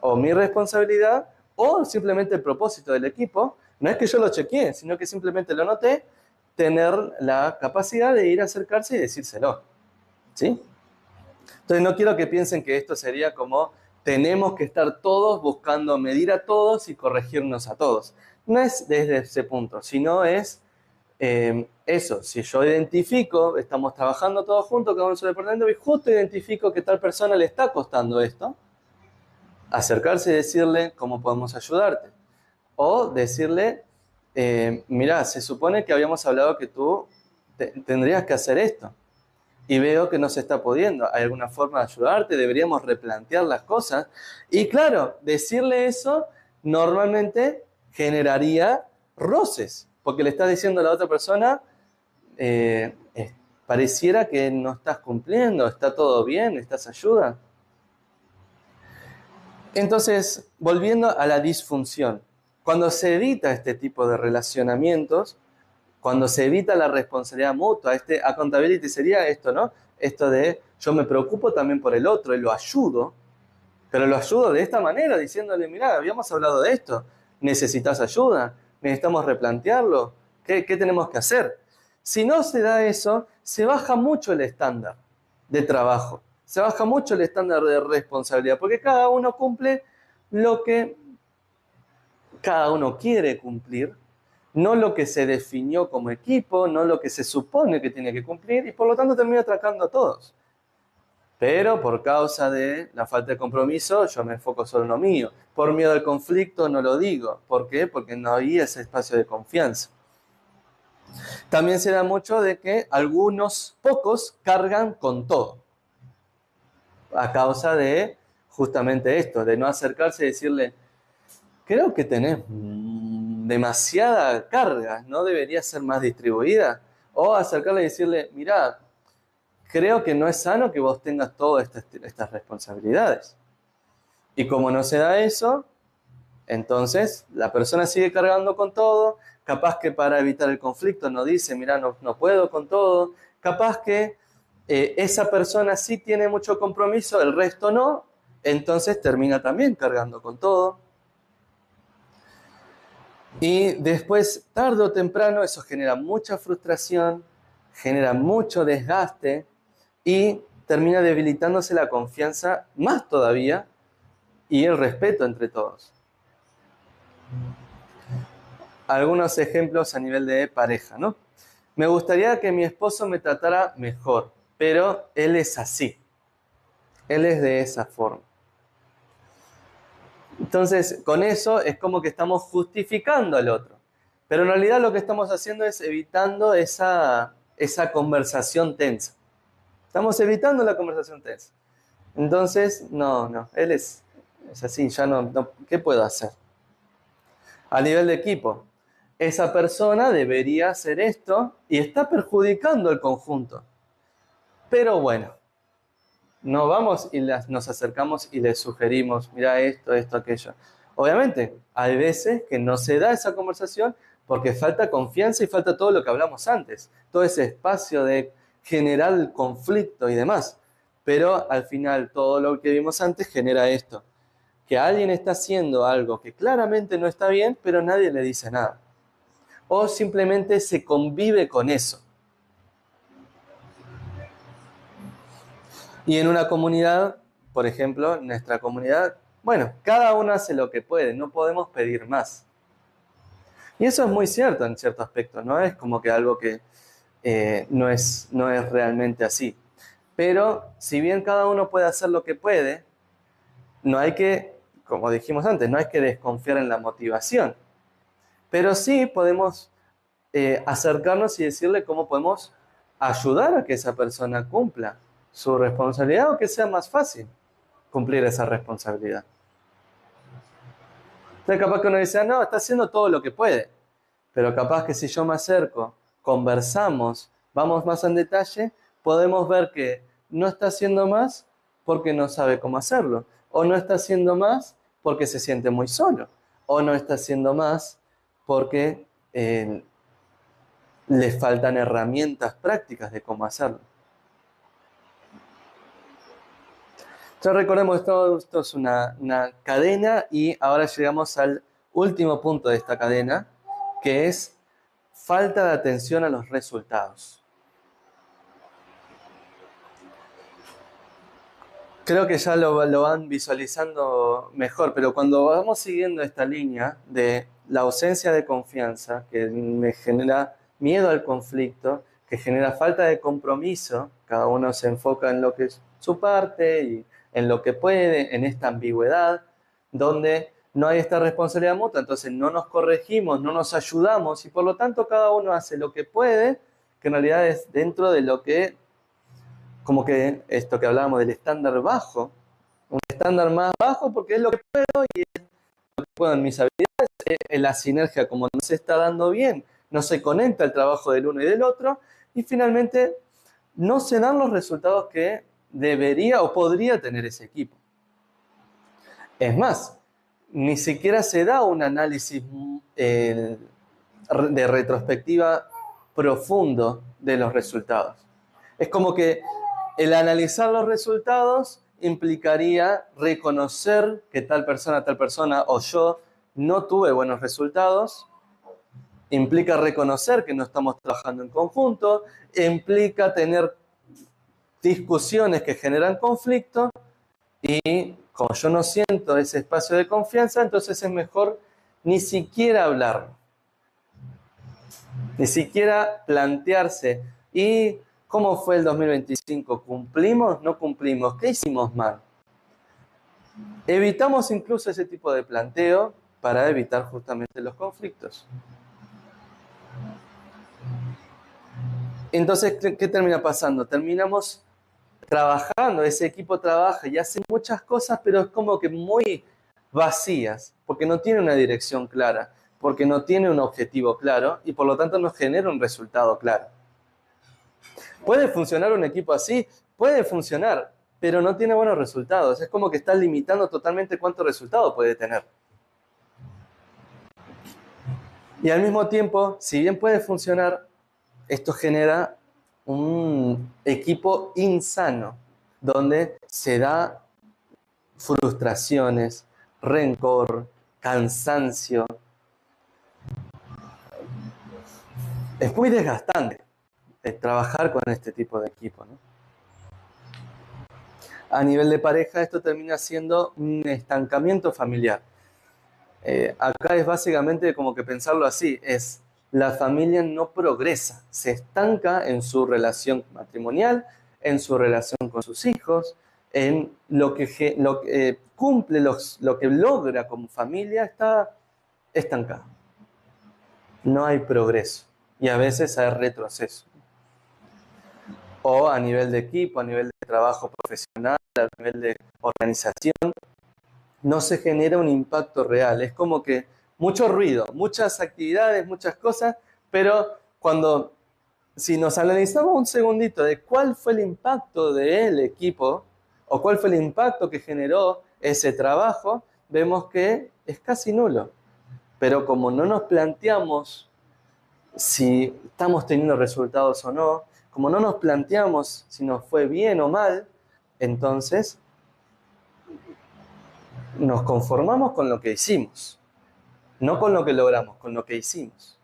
o mi responsabilidad, o simplemente el propósito del equipo, no es que yo lo chequeé, sino que simplemente lo noté, tener la capacidad de ir a acercarse y decírselo. ¿Sí? Entonces no quiero que piensen que esto sería como tenemos que estar todos buscando medir a todos y corregirnos a todos. No es desde ese punto, sino es eso. Si yo identifico, estamos trabajando todos juntos, cada uno en su departamento, y justo identifico que tal persona le está costando esto, acercarse y decirle cómo podemos ayudarte. O decirle, mira, se supone que habíamos hablado que tú tendrías que hacer esto. Y veo que no se está pudiendo. ¿Hay alguna forma de ayudarte? Deberíamos replantear las cosas. Y claro, decirle eso normalmente generaría roces. Porque le estás diciendo a la otra persona, pareciera que no estás cumpliendo, está todo bien, necesitas ayuda. Entonces, volviendo a la disfunción, cuando se evita este tipo de relacionamientos, cuando se evita la responsabilidad mutua, accountability sería esto, ¿no? Esto de yo me preocupo también por el otro y lo ayudo, pero lo ayudo de esta manera, diciéndole, mira, habíamos hablado de esto, necesitas ayuda, necesitamos replantearlo, ¿qué tenemos que hacer? Si no se da eso, se baja mucho el estándar de trabajo, se baja mucho el estándar de responsabilidad, porque cada uno cumple lo que cada uno quiere cumplir, no lo que se definió como equipo, no lo que se supone que tiene que cumplir, y por lo tanto termina atracando a todos. Pero por causa de la falta de compromiso, yo me enfoco solo en lo mío. Por miedo al conflicto no lo digo. ¿Por qué? Porque no había ese espacio de confianza. También se da mucho de que algunos pocos cargan con todo. A causa de justamente esto, de no acercarse y decirle, creo que tenés demasiada carga, ¿no debería ser más distribuida? O acercarle y decirle, mirá, creo que no es sano que vos tengas todas estas responsabilidades. Y como no se da eso, entonces la persona sigue cargando con todo, capaz que para evitar el conflicto no dice, mirá, no puedo con todo, capaz que esa persona sí tiene mucho compromiso, el resto no, entonces termina también cargando con todo. Y después, tarde o temprano, eso genera mucha frustración, genera mucho desgaste y termina debilitándose la confianza más todavía y el respeto entre todos. Algunos ejemplos a nivel de pareja, ¿no? Me gustaría que mi esposo me tratara mejor, pero él es así. Él es de esa forma. Entonces, con eso es como que estamos justificando al otro. Pero en realidad lo que estamos haciendo es evitando esa conversación tensa. Estamos evitando la conversación tensa. Entonces, no, él es así, ya no, ¿qué puedo hacer? A nivel de equipo, esa persona debería hacer esto y está perjudicando el conjunto. Pero bueno, No vamos y nos acercamos y les sugerimos, mira esto, esto, aquello. Obviamente, hay veces que no se da esa conversación porque falta confianza y falta todo lo que hablamos antes, todo ese espacio de generar el conflicto y demás. Pero al final, todo lo que vimos antes genera esto, que alguien está haciendo algo que claramente no está bien, pero nadie le dice nada. O simplemente se convive con eso. Y en una comunidad, por ejemplo, en nuestra comunidad, bueno, cada uno hace lo que puede, no podemos pedir más. Y eso es muy cierto en cierto aspecto, no es como que algo que no es realmente así. Pero si bien cada uno puede hacer lo que puede, no hay que, como dijimos antes, no hay que desconfiar en la motivación. Pero sí podemos acercarnos y decirle cómo podemos ayudar a que esa persona cumpla su responsabilidad o que sea más fácil cumplir esa responsabilidad. Entonces capaz que uno dice, no, está haciendo todo lo que puede, pero capaz que si yo me acerco, conversamos, vamos más en detalle, podemos ver que no está haciendo más porque no sabe cómo hacerlo, o no está haciendo más porque se siente muy solo, o no está haciendo más porque le faltan herramientas prácticas de cómo hacerlo. Entonces recordemos, esto es una cadena y ahora llegamos al último punto de esta cadena, que es falta de atención a los resultados. Creo que ya lo van visualizando mejor, pero cuando vamos siguiendo esta línea de la ausencia de confianza, que me genera miedo al conflicto, que genera falta de compromiso, cada uno se enfoca en lo que es su parte y en lo que puede, en esta ambigüedad, donde no hay esta responsabilidad mutua, entonces no nos corregimos, no nos ayudamos y por lo tanto cada uno hace lo que puede, que en realidad es dentro de lo que, como que esto que hablábamos del estándar bajo, un estándar más bajo porque es lo que puedo y es lo que puedo en mis habilidades, la sinergia como no se está dando bien, no se conecta el trabajo del uno y del otro y finalmente no se dan los resultados que debería o podría tener ese equipo. Es más, ni siquiera se da un análisis de retrospectiva profundo de los resultados. Es como que el analizar los resultados implicaría reconocer que tal persona o yo no tuve buenos resultados, implica reconocer que no estamos trabajando en conjunto, implica tener discusiones que generan conflicto y como yo no siento ese espacio de confianza, entonces es mejor ni siquiera hablar, ni siquiera plantearse. ¿Y cómo fue el 2025? ¿Cumplimos? ¿No cumplimos? ¿Qué hicimos mal? Evitamos incluso ese tipo de planteo para evitar justamente los conflictos. Entonces, ¿qué termina pasando? Terminamos trabajando, ese equipo trabaja y hace muchas cosas, pero es como que muy vacías, porque no tiene una dirección clara, porque no tiene un objetivo claro y por lo tanto no genera un resultado claro. ¿Puede funcionar un equipo así? Puede funcionar, pero no tiene buenos resultados. Es como que está limitando totalmente cuánto resultado puede tener. Y al mismo tiempo, si bien puede funcionar, esto genera un equipo insano, donde se da frustraciones, rencor, cansancio. Es muy desgastante trabajar con este tipo de equipo, ¿no? A nivel de pareja, esto termina siendo un estancamiento familiar. Acá es básicamente como que pensarlo así, es la familia no progresa, se estanca en su relación matrimonial, en su relación con sus hijos, en lo que cumple, lo que logra como familia está estancado. No hay progreso y a veces hay retroceso. O a nivel de equipo, a nivel de trabajo profesional, a nivel de organización, no se genera un impacto real. Es como que mucho ruido, muchas actividades, muchas cosas, pero si nos analizamos un segundito de cuál fue el impacto del equipo, o cuál fue el impacto que generó ese trabajo, vemos que es casi nulo. Pero como no nos planteamos si estamos teniendo resultados o no, como no nos planteamos si nos fue bien o mal, entonces nos conformamos con lo que hicimos, no con lo que logramos, con lo que hicimos.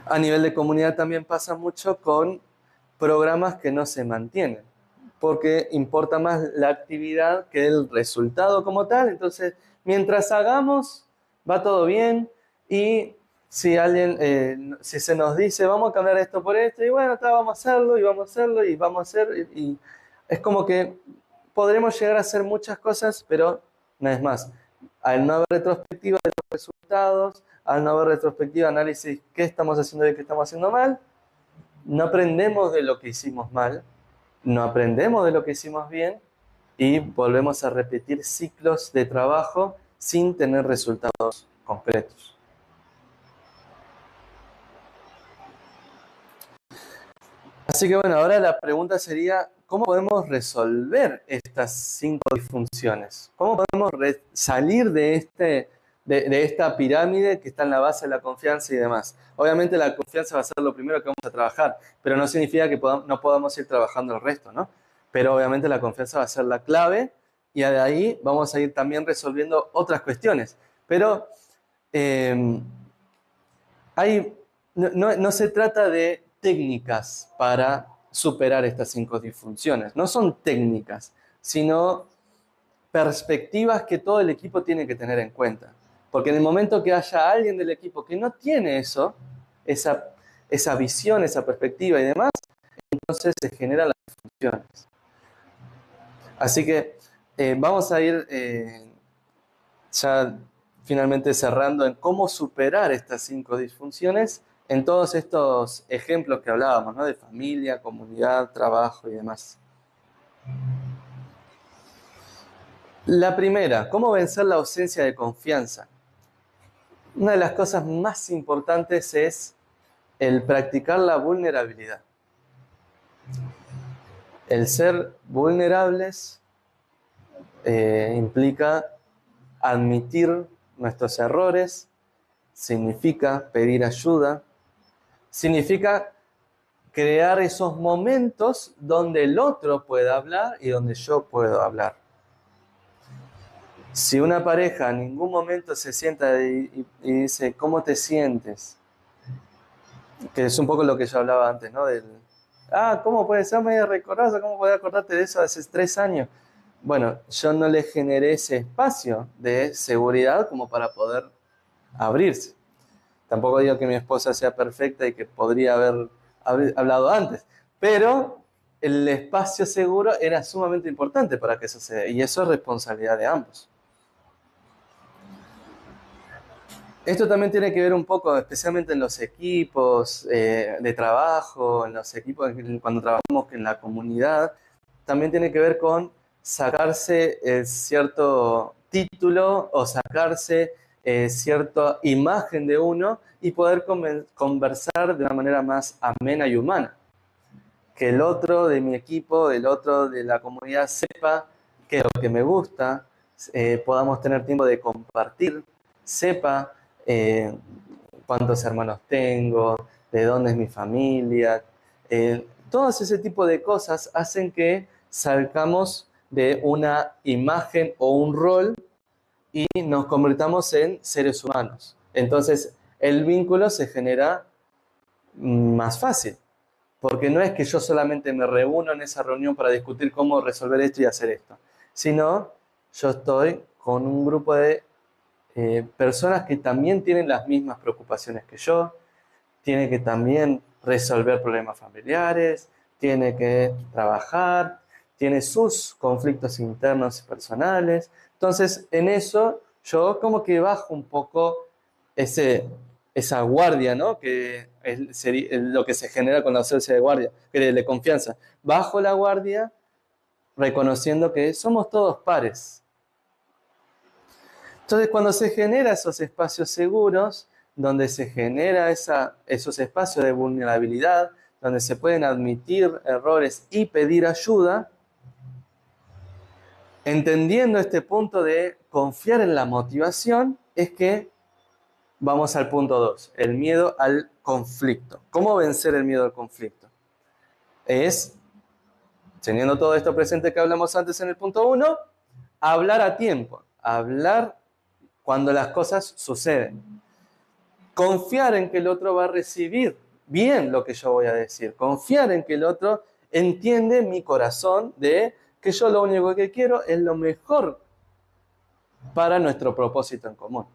A nivel de comunidad también pasa mucho con programas que no se mantienen, porque importa más la actividad que el resultado como tal. Entonces, mientras hagamos, va todo bien, y si alguien, si se nos dice, vamos a cambiar esto por esto, y bueno, vamos a hacerlo, y vamos a hacerlo, y vamos a hacer, y es como que podremos llegar a hacer muchas cosas, pero no es más. Al no haber retrospectiva de los resultados, al no haber retrospectiva, análisis, qué estamos haciendo bien, qué estamos haciendo mal, no aprendemos de lo que hicimos mal, no aprendemos de lo que hicimos bien, y volvemos a repetir ciclos de trabajo sin tener resultados concretos. Así que bueno, ahora la pregunta sería, ¿cómo podemos resolver estas 5 disfunciones? ¿Cómo podemos salir de esta pirámide que está en la base de la confianza y demás? Obviamente la confianza va a ser lo primero que vamos a trabajar, pero no significa que no podamos ir trabajando el resto, ¿no? Pero obviamente la confianza va a ser la clave, y de ahí vamos a ir también resolviendo otras cuestiones. Pero no se trata de técnicas para superar estas 5 disfunciones. No son técnicas, sino perspectivas que todo el equipo tiene que tener en cuenta. Porque en el momento que haya alguien del equipo que no tiene esa visión, esa perspectiva y demás, entonces se generan las disfunciones. Así que vamos a ir ya finalmente cerrando en cómo superar estas 5 disfunciones en todos estos ejemplos que hablábamos, ¿no? De familia, comunidad, trabajo y demás. La primera, ¿cómo vencer la ausencia de confianza? Una de las cosas más importantes es el practicar la vulnerabilidad. El ser vulnerables implica admitir nuestros errores, significa pedir ayuda, significa crear esos momentos donde el otro pueda hablar y donde yo puedo hablar. Si una pareja en ningún momento se sienta y dice, ¿cómo te sientes? Que es un poco lo que yo hablaba antes, ¿no? ¿Cómo puede ser medio recordazo? ¿Cómo puedes acordarte de eso hace 3 años? Bueno, yo no le generé ese espacio de seguridad como para poder abrirse. Tampoco digo que mi esposa sea perfecta y que podría haber hablado antes, pero el espacio seguro era sumamente importante para que eso se dé, y eso es responsabilidad de ambos. Esto también tiene que ver un poco, especialmente en los equipos de trabajo, en los equipos cuando trabajamos en la comunidad, también tiene que ver con sacarse cierto título o sacarse cierta imagen de uno y poder conversar de una manera más amena y humana. Que el otro de mi equipo, el otro de la comunidad sepa qué es lo que me gusta, podamos tener tiempo de compartir, sepa cuántos hermanos tengo, de dónde es mi familia. Todos ese tipo de cosas hacen que salgamos de una imagen o un rol y nos convirtamos en seres humanos. Entonces, el vínculo se genera más fácil, porque no es que yo solamente me reúno en esa reunión para discutir cómo resolver esto y hacer esto, sino yo estoy con un grupo de personas que también tienen las mismas preocupaciones que yo, tiene que también resolver problemas familiares, tiene que trabajar, tiene sus conflictos internos y personales. Entonces, en eso yo como que bajo un poco esa guardia, ¿no? Que sería lo que se genera con la ausencia de guardia, de confianza. Bajo la guardia reconociendo que somos todos pares. Entonces, cuando se genera esos espacios seguros, donde se genera esos espacios de vulnerabilidad, donde se pueden admitir errores y pedir ayuda, entendiendo este punto de confiar en la motivación, es que vamos al punto 2, el miedo al conflicto. ¿Cómo vencer el miedo al conflicto? Es, teniendo todo esto presente que hablamos antes en el punto 1, hablar a tiempo, hablar cuando las cosas suceden. Confiar en que el otro va a recibir bien lo que yo voy a decir. Confiar en que el otro entiende mi corazón de que yo lo único que quiero es lo mejor para nuestro propósito en común.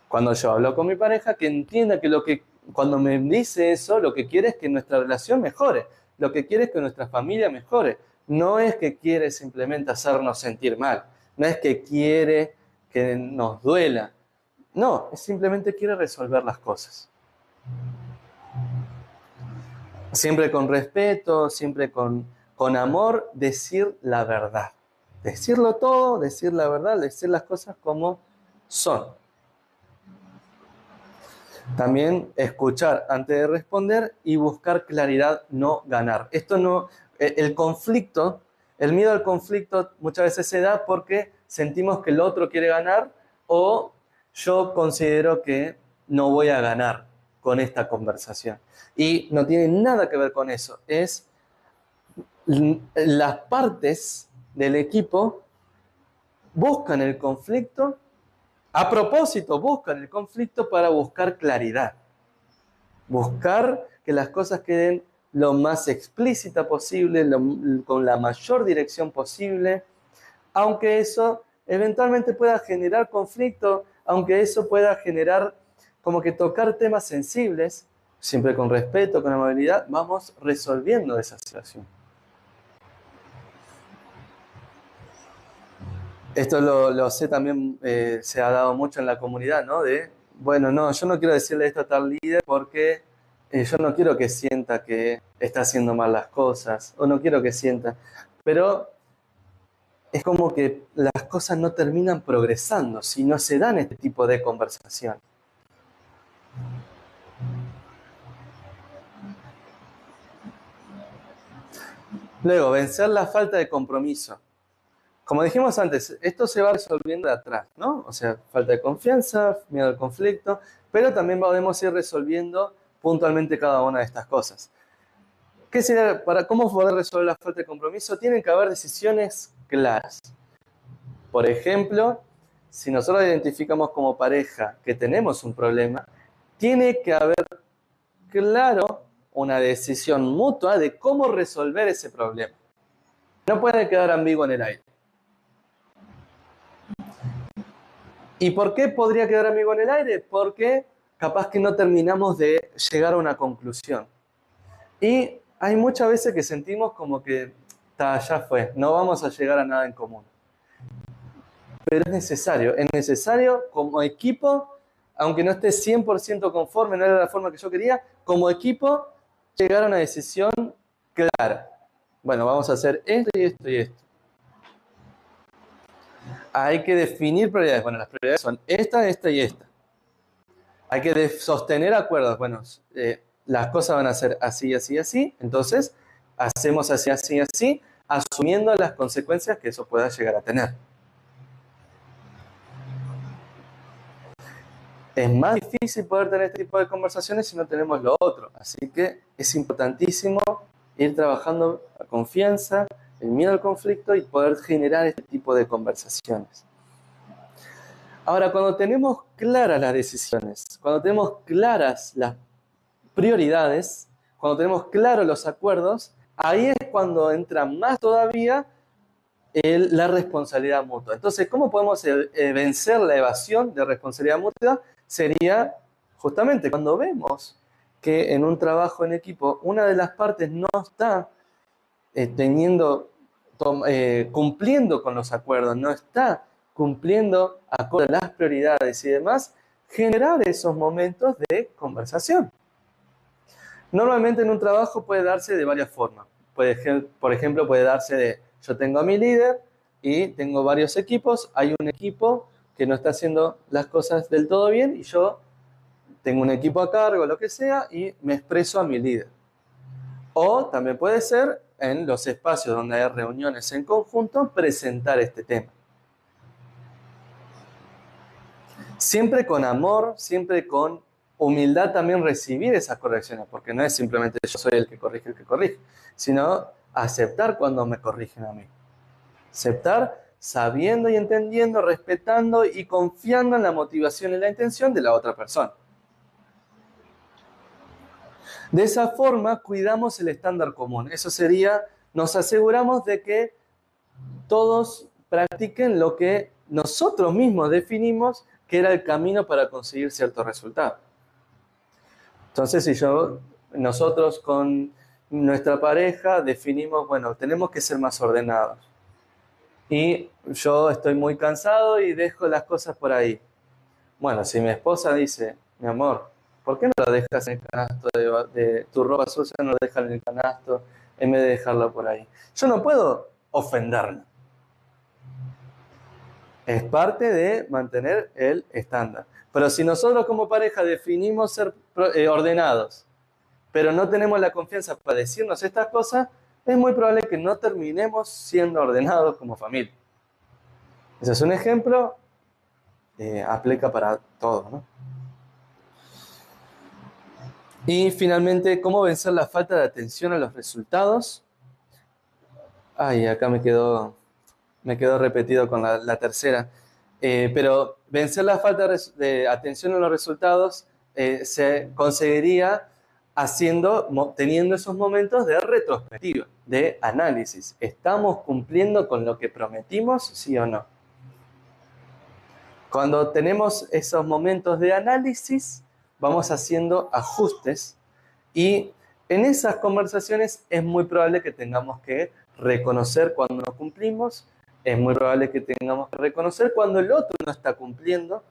Cuando yo hablo con mi pareja, que entienda que cuando me dice eso, lo que quiere es que nuestra relación mejore. Lo que quiere es que nuestra familia mejore. No es que quiere simplemente hacernos sentir mal. No es que quiere que nos duela. No, es simplemente quiere resolver las cosas. Siempre con respeto, siempre con amor, decir la verdad. Decirlo todo, decir la verdad, decir las cosas como son. También escuchar antes de responder y buscar claridad, no ganar. Esto no, el conflicto, el miedo al conflicto muchas veces se da porque sentimos que el otro quiere ganar o yo considero que no voy a ganar con esta conversación. Y no tiene nada que ver con eso. Es las partes del equipo buscan el conflicto. A propósito, buscan el conflicto para buscar claridad. Buscar que las cosas queden lo más explícita posible, con la mayor dirección posible, aunque eso eventualmente pueda generar conflicto, aunque eso pueda generar como que tocar temas sensibles, siempre con respeto, con amabilidad, vamos resolviendo esa situación. Esto lo sé también, se ha dado mucho en la comunidad, ¿no? Bueno, no, yo no quiero decirle esto a tal líder porque yo no quiero que sienta que está haciendo mal las cosas, o no quiero que sienta. Pero es como que las cosas no terminan progresando si no se dan este tipo de conversación. Luego, vencer la falta de compromiso. Como dijimos antes, esto se va resolviendo de atrás, ¿no? O sea, falta de confianza, miedo al conflicto, pero también podemos ir resolviendo puntualmente cada una de estas cosas. ¿Qué sería, cómo poder resolver la falta de compromiso? Tienen que haber decisiones claras. Por ejemplo, si nosotros identificamos como pareja que tenemos un problema, tiene que haber claro una decisión mutua de cómo resolver ese problema. No puede quedar ambiguo en el aire. ¿Y por qué podría quedar ambiguo en el aire? Porque capaz que no terminamos de llegar a una conclusión. Y hay muchas veces que sentimos como que ya fue, no vamos a llegar a nada en común. Pero es necesario como equipo, aunque no esté 100% conforme, no era la forma que yo quería, como equipo llegar a una decisión clara. Bueno, vamos a hacer esto y esto y esto. Hay que definir prioridades. Bueno, las prioridades son esta, esta y esta. Hay que sostener acuerdos. Bueno, las cosas van a ser así, así, así. Entonces, hacemos así, así, así, asumiendo las consecuencias que eso pueda llegar a tener. Es más difícil poder tener este tipo de conversaciones si no tenemos lo otro. Así que es importantísimo ir trabajando la confianza, el miedo al conflicto y poder generar este tipo de conversaciones. Ahora, cuando tenemos claras las decisiones, cuando tenemos claras las prioridades, cuando tenemos claros los acuerdos, ahí es cuando entra más todavía la responsabilidad mutua. Entonces, ¿cómo podemos vencer la evasión de responsabilidad mutua? Sería justamente cuando vemos que en un trabajo en equipo una de las partes no está cumpliendo con los acuerdos, no está cumpliendo acorde a las prioridades y demás, generar esos momentos de conversación. Normalmente en un trabajo puede darse de varias formas. Por ejemplo, puede darse de yo tengo a mi líder y tengo varios equipos, hay un equipo que no está haciendo las cosas del todo bien y yo tengo un equipo a cargo, lo que sea, y me expreso a mi líder. O también puede ser en los espacios donde hay reuniones en conjunto, presentar este tema. Siempre con amor, siempre con humildad también recibir esas correcciones, porque no es simplemente yo soy el que corrige, sino aceptar cuando me corrigen a mí. Aceptar sabiendo y entendiendo, respetando y confiando en la motivación y la intención de la otra persona. De esa forma, cuidamos el estándar común. Eso sería, nos aseguramos de que todos practiquen lo que nosotros mismos definimos que era el camino para conseguir cierto resultado. Entonces, si nosotros con nuestra pareja definimos, bueno, tenemos que ser más ordenados. Y yo estoy muy cansado y dejo las cosas por ahí. Bueno, si mi esposa dice, mi amor, ¿por qué no lo dejas en el canasto de tu ropa sucia, no lo dejas en el canasto en vez de dejarlo por ahí? Yo no puedo ofenderme. Es parte de mantener el estándar. Pero si nosotros como pareja definimos ser ordenados, pero no tenemos la confianza para decirnos estas cosas, es muy probable que no terminemos siendo ordenados como familia. Ese es un ejemplo, aplica para todo, ¿no? Y finalmente, ¿cómo vencer la falta de atención a los resultados? Ay, acá me quedó repetido con la tercera. Pero vencer la falta de atención a los resultados se conseguiría teniendo esos momentos de retrospectiva, de análisis. ¿Estamos cumpliendo con lo que prometimos, sí o no? Cuando tenemos esos momentos de análisis, vamos haciendo ajustes y en esas conversaciones es muy probable que tengamos que reconocer cuando no cumplimos, es muy probable que tengamos que reconocer cuando el otro no está cumpliendo,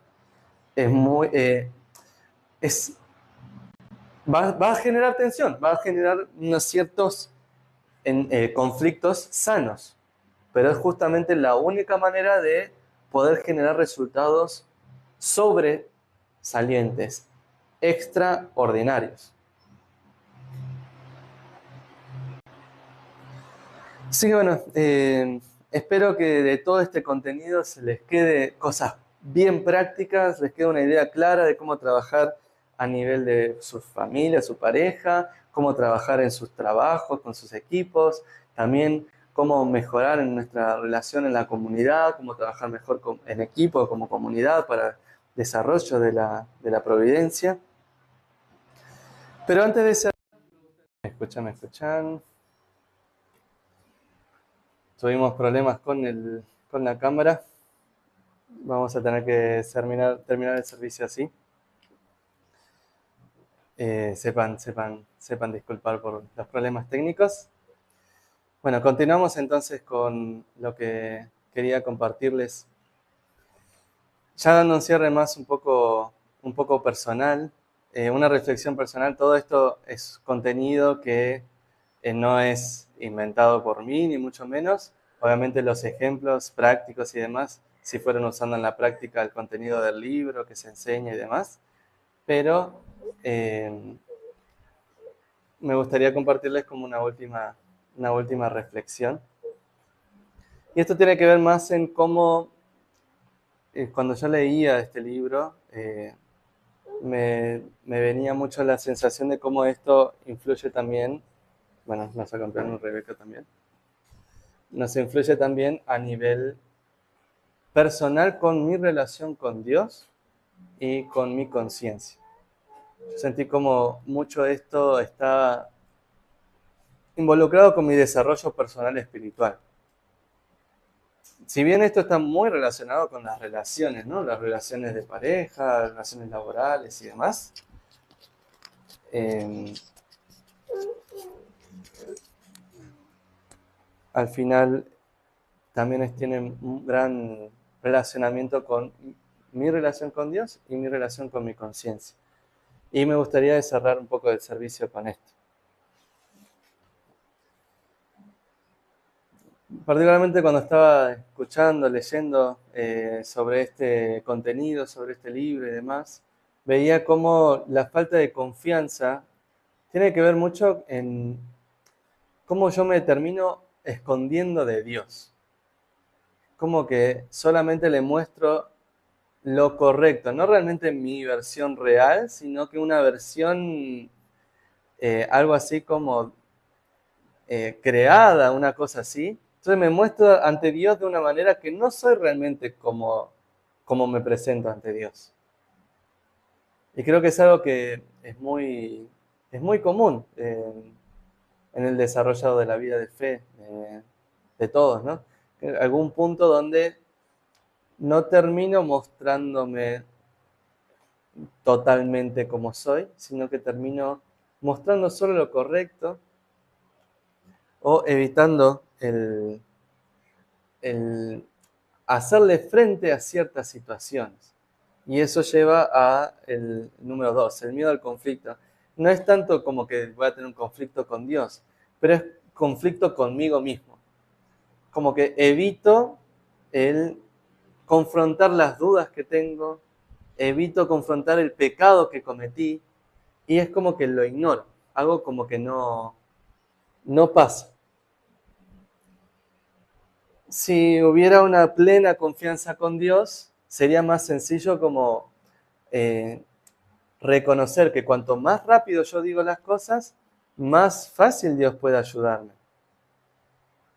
va a generar tensión, va a generar unos ciertos conflictos sanos, pero es justamente la única manera de poder generar resultados sobresalientes, extraordinarios. Así que bueno, espero que de todo este contenido se les quede cosas bien prácticas, les quede una idea clara de cómo trabajar a nivel de su familia, su pareja, cómo trabajar en sus trabajos, con sus equipos, también cómo mejorar en nuestra relación en la comunidad, cómo trabajar mejor en equipo, como comunidad para el desarrollo de la providencia. Pero antes de ser... ¿Me escuchan? Tuvimos problemas con la cámara. Vamos a tener que terminar el servicio así. Sepan disculpar por los problemas técnicos. Bueno, continuamos entonces con lo que quería compartirles. Ya dando un cierre más un poco personal, una reflexión personal. Todo esto es contenido que no es inventado por mí, ni mucho menos. Obviamente los ejemplos prácticos y demás, si fueron usando en la práctica el contenido del libro que se enseña y demás. Pero me gustaría compartirles como una última reflexión. Y esto tiene que ver más en cómo, cuando yo leía este libro, me venía mucho la sensación de cómo esto influye también, bueno, nos acompaña Rebeca también, nos influye también a nivel personal con mi relación con Dios y con mi conciencia. Yo sentí como mucho esto está involucrado con mi desarrollo personal espiritual. Si bien esto está muy relacionado con las relaciones, ¿no? Las relaciones de pareja, las relaciones laborales y demás, al final también tienen un gran relacionamiento con mi relación con Dios y mi relación con mi conciencia. Y me gustaría cerrar un poco el servicio con esto. Particularmente cuando estaba escuchando, leyendo sobre este contenido, sobre este libro y demás, veía cómo la falta de confianza tiene que ver mucho en cómo yo me termino escondiendo de Dios. Como que solamente le muestro lo correcto, no realmente mi versión real, sino que una versión, algo así como creada, una cosa así. Entonces me muestro ante Dios de una manera que no soy realmente como me presento ante Dios. Y creo que es algo que es muy común en el desarrollo de la vida de fe de todos, ¿no? Algún punto donde no termino mostrándome totalmente como soy, sino que termino mostrando solo lo correcto o evitando el hacerle frente a ciertas situaciones. Y eso lleva a el número 2, el miedo al conflicto. No es tanto como que voy a tener un conflicto con Dios, pero es conflicto conmigo mismo. Como que evito el confrontar las dudas que tengo, evito confrontar el pecado que cometí y es como que lo ignoro. Hago como que no pasa. Si hubiera una plena confianza con Dios, sería más sencillo como eh, reconocer que cuanto más rápido yo digo las cosas, más fácil Dios puede ayudarme.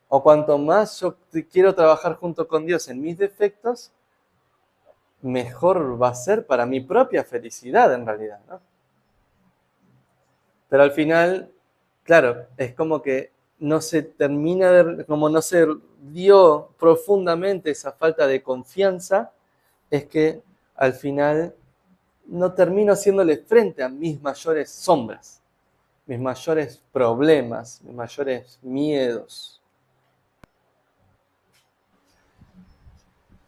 O cuanto más yo quiero trabajar junto con Dios en mis defectos, mejor va a ser para mi propia felicidad en realidad, ¿no? Pero al final, claro, es como que no se termina de, como no se dio profundamente esa falta de confianza, es que al final no termino haciéndole frente a mis mayores sombras, mis mayores problemas, mis mayores miedos.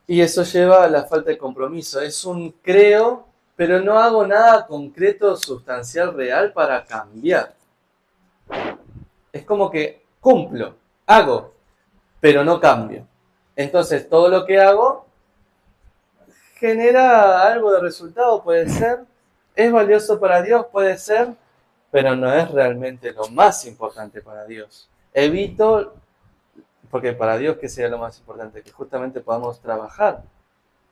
Y eso lleva a la falta de compromiso. Es un creo, pero no hago nada concreto, sustancial, real para cambiar. Es como que cumplo, hago, pero no cambio. Entonces todo lo que hago genera algo de resultado, puede ser, es valioso para Dios, puede ser, pero no es realmente lo más importante para Dios. Evito, porque para Dios, ¿qué sería lo más importante? Que justamente podamos trabajar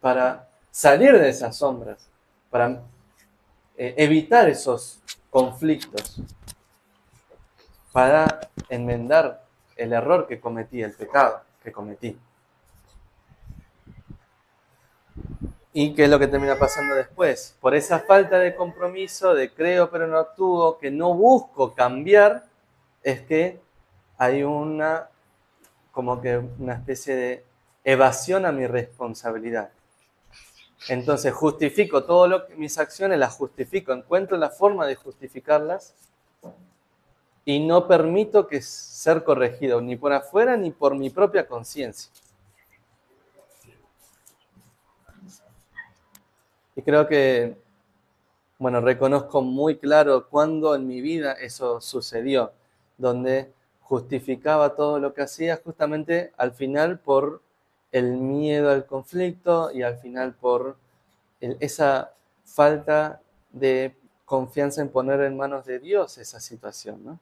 para salir de esas sombras, para evitar esos conflictos, para enmendar el error que cometí, el pecado que cometí. ¿Y qué es lo que termina pasando después? Por esa falta de compromiso, de creo pero no actúo, que no busco cambiar, es que hay como que una especie de evasión a mi responsabilidad. Entonces justifico mis acciones, las justifico, encuentro la forma de justificarlas y no permito que ser corregido ni por afuera ni por mi propia conciencia. Y creo que, bueno, reconozco muy claro cuándo en mi vida eso sucedió, donde justificaba todo lo que hacía justamente al final por el miedo al conflicto y al final por esa falta de confianza en poner en manos de Dios esa situación, ¿no?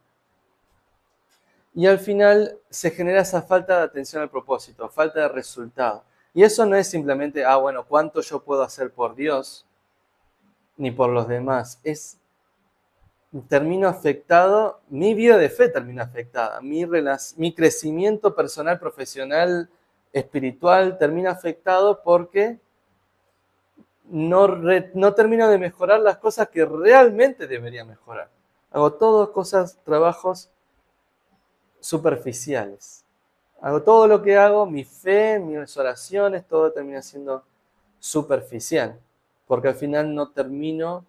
Y al final se genera esa falta de atención al propósito, falta de resultado. Y eso no es simplemente, bueno, ¿cuánto yo puedo hacer por Dios ni por los demás? Termino afectado, mi vida de fe termina afectada, mi crecimiento personal, profesional, espiritual termina afectado porque no termino de mejorar las cosas que realmente debería mejorar. Hago todas cosas, trabajos superficiales. Hago todo lo que hago, mi fe, mis oraciones, todo termina siendo superficial, porque al final no termino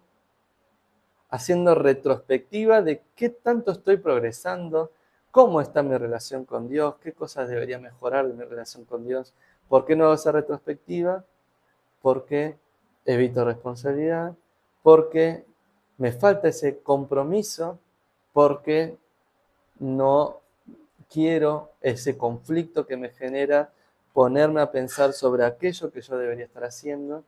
haciendo retrospectiva de qué tanto estoy progresando, cómo está mi relación con Dios, qué cosas debería mejorar de mi relación con Dios. ¿Por qué no hago esa retrospectiva? Porque evito responsabilidad, porque me falta ese compromiso, porque no quiero ese conflicto que me genera ponerme a pensar sobre aquello que yo debería estar haciendo,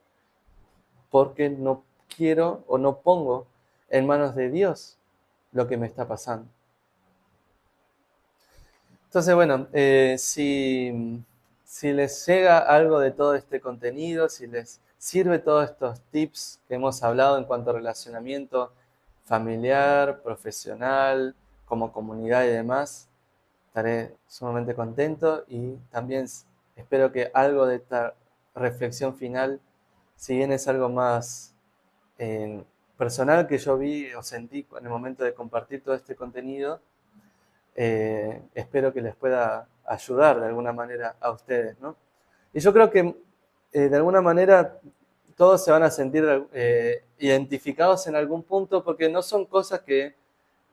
porque no quiero o no pongo en manos de Dios lo que me está pasando. Entonces, bueno, si les llega algo de todo este contenido, si les sirve todos estos tips que hemos hablado en cuanto a relacionamiento familiar, profesional, como comunidad y demás, estaré sumamente contento y también espero que algo de esta reflexión final, si bien es algo más personal que yo vi o sentí en el momento de compartir todo este contenido, espero que les pueda ayudar de alguna manera a ustedes, ¿no? Y yo creo que de alguna manera todos se van a sentir identificados en algún punto porque no son cosas que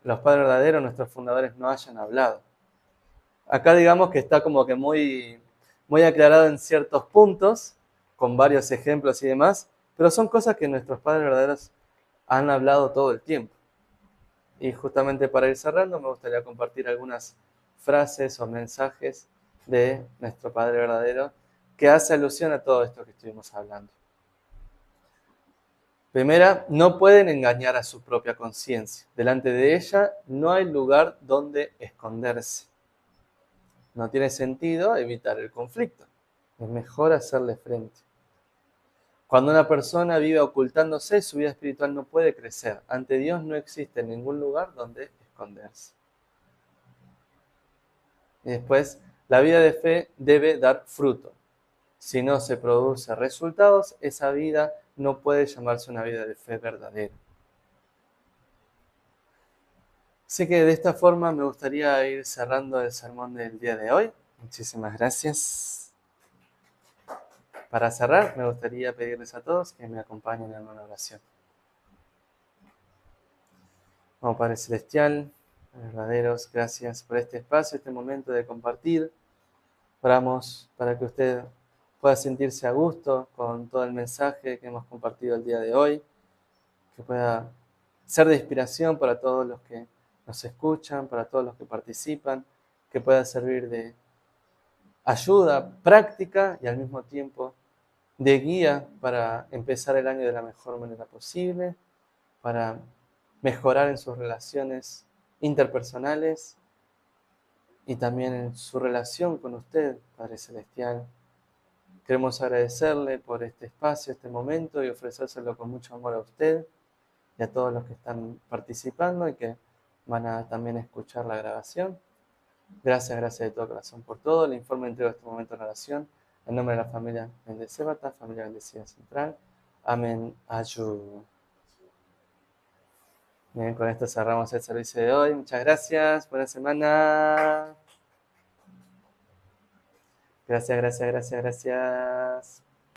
los padres verdaderos, nuestros fundadores, no hayan hablado. Acá digamos que está como que muy aclarado en ciertos puntos, con varios ejemplos y demás, pero son cosas que nuestros padres verdaderos han hablado todo el tiempo. Y justamente para ir cerrando, me gustaría compartir algunas frases o mensajes de nuestro Padre verdadero que hace alusión a todo esto que estuvimos hablando. Primera, no pueden engañar a su propia conciencia. Delante de ella no hay lugar donde esconderse. No tiene sentido evitar el conflicto. Es mejor hacerle frente. Cuando una persona vive ocultándose, su vida espiritual no puede crecer. Ante Dios no existe ningún lugar donde esconderse. Y después, la vida de fe debe dar fruto. Si no se produce resultados, esa vida no puede llamarse una vida de fe verdadera. Así que de esta forma me gustaría ir cerrando el sermón del día de hoy. Muchísimas gracias. Para cerrar, me gustaría pedirles a todos que me acompañen en una oración. Oh Padre Celestial, verdaderos, gracias por este espacio, este momento de compartir. Oramos para que usted pueda sentirse a gusto con todo el mensaje que hemos compartido el día de hoy, que pueda ser de inspiración para todos los que nos escuchan, para todos los que participan, que pueda servir de ayuda práctica y al mismo tiempo de guía para empezar el año de la mejor manera posible, para mejorar en sus relaciones interpersonales y también en su relación con usted, Padre Celestial. Queremos agradecerle por este espacio, este momento y ofrecérselo con mucho amor a usted y a todos los que están participando y que van a también escuchar la grabación. Gracias, gracias de todo corazón por todo. Le informe entrego este momento en oración en nombre de la familia Bendecebata, familia Bendecida Central. Amén. Ayú. Bien, con esto cerramos el servicio de hoy. Muchas gracias. Buena semana. Gracias, gracias, gracias, gracias.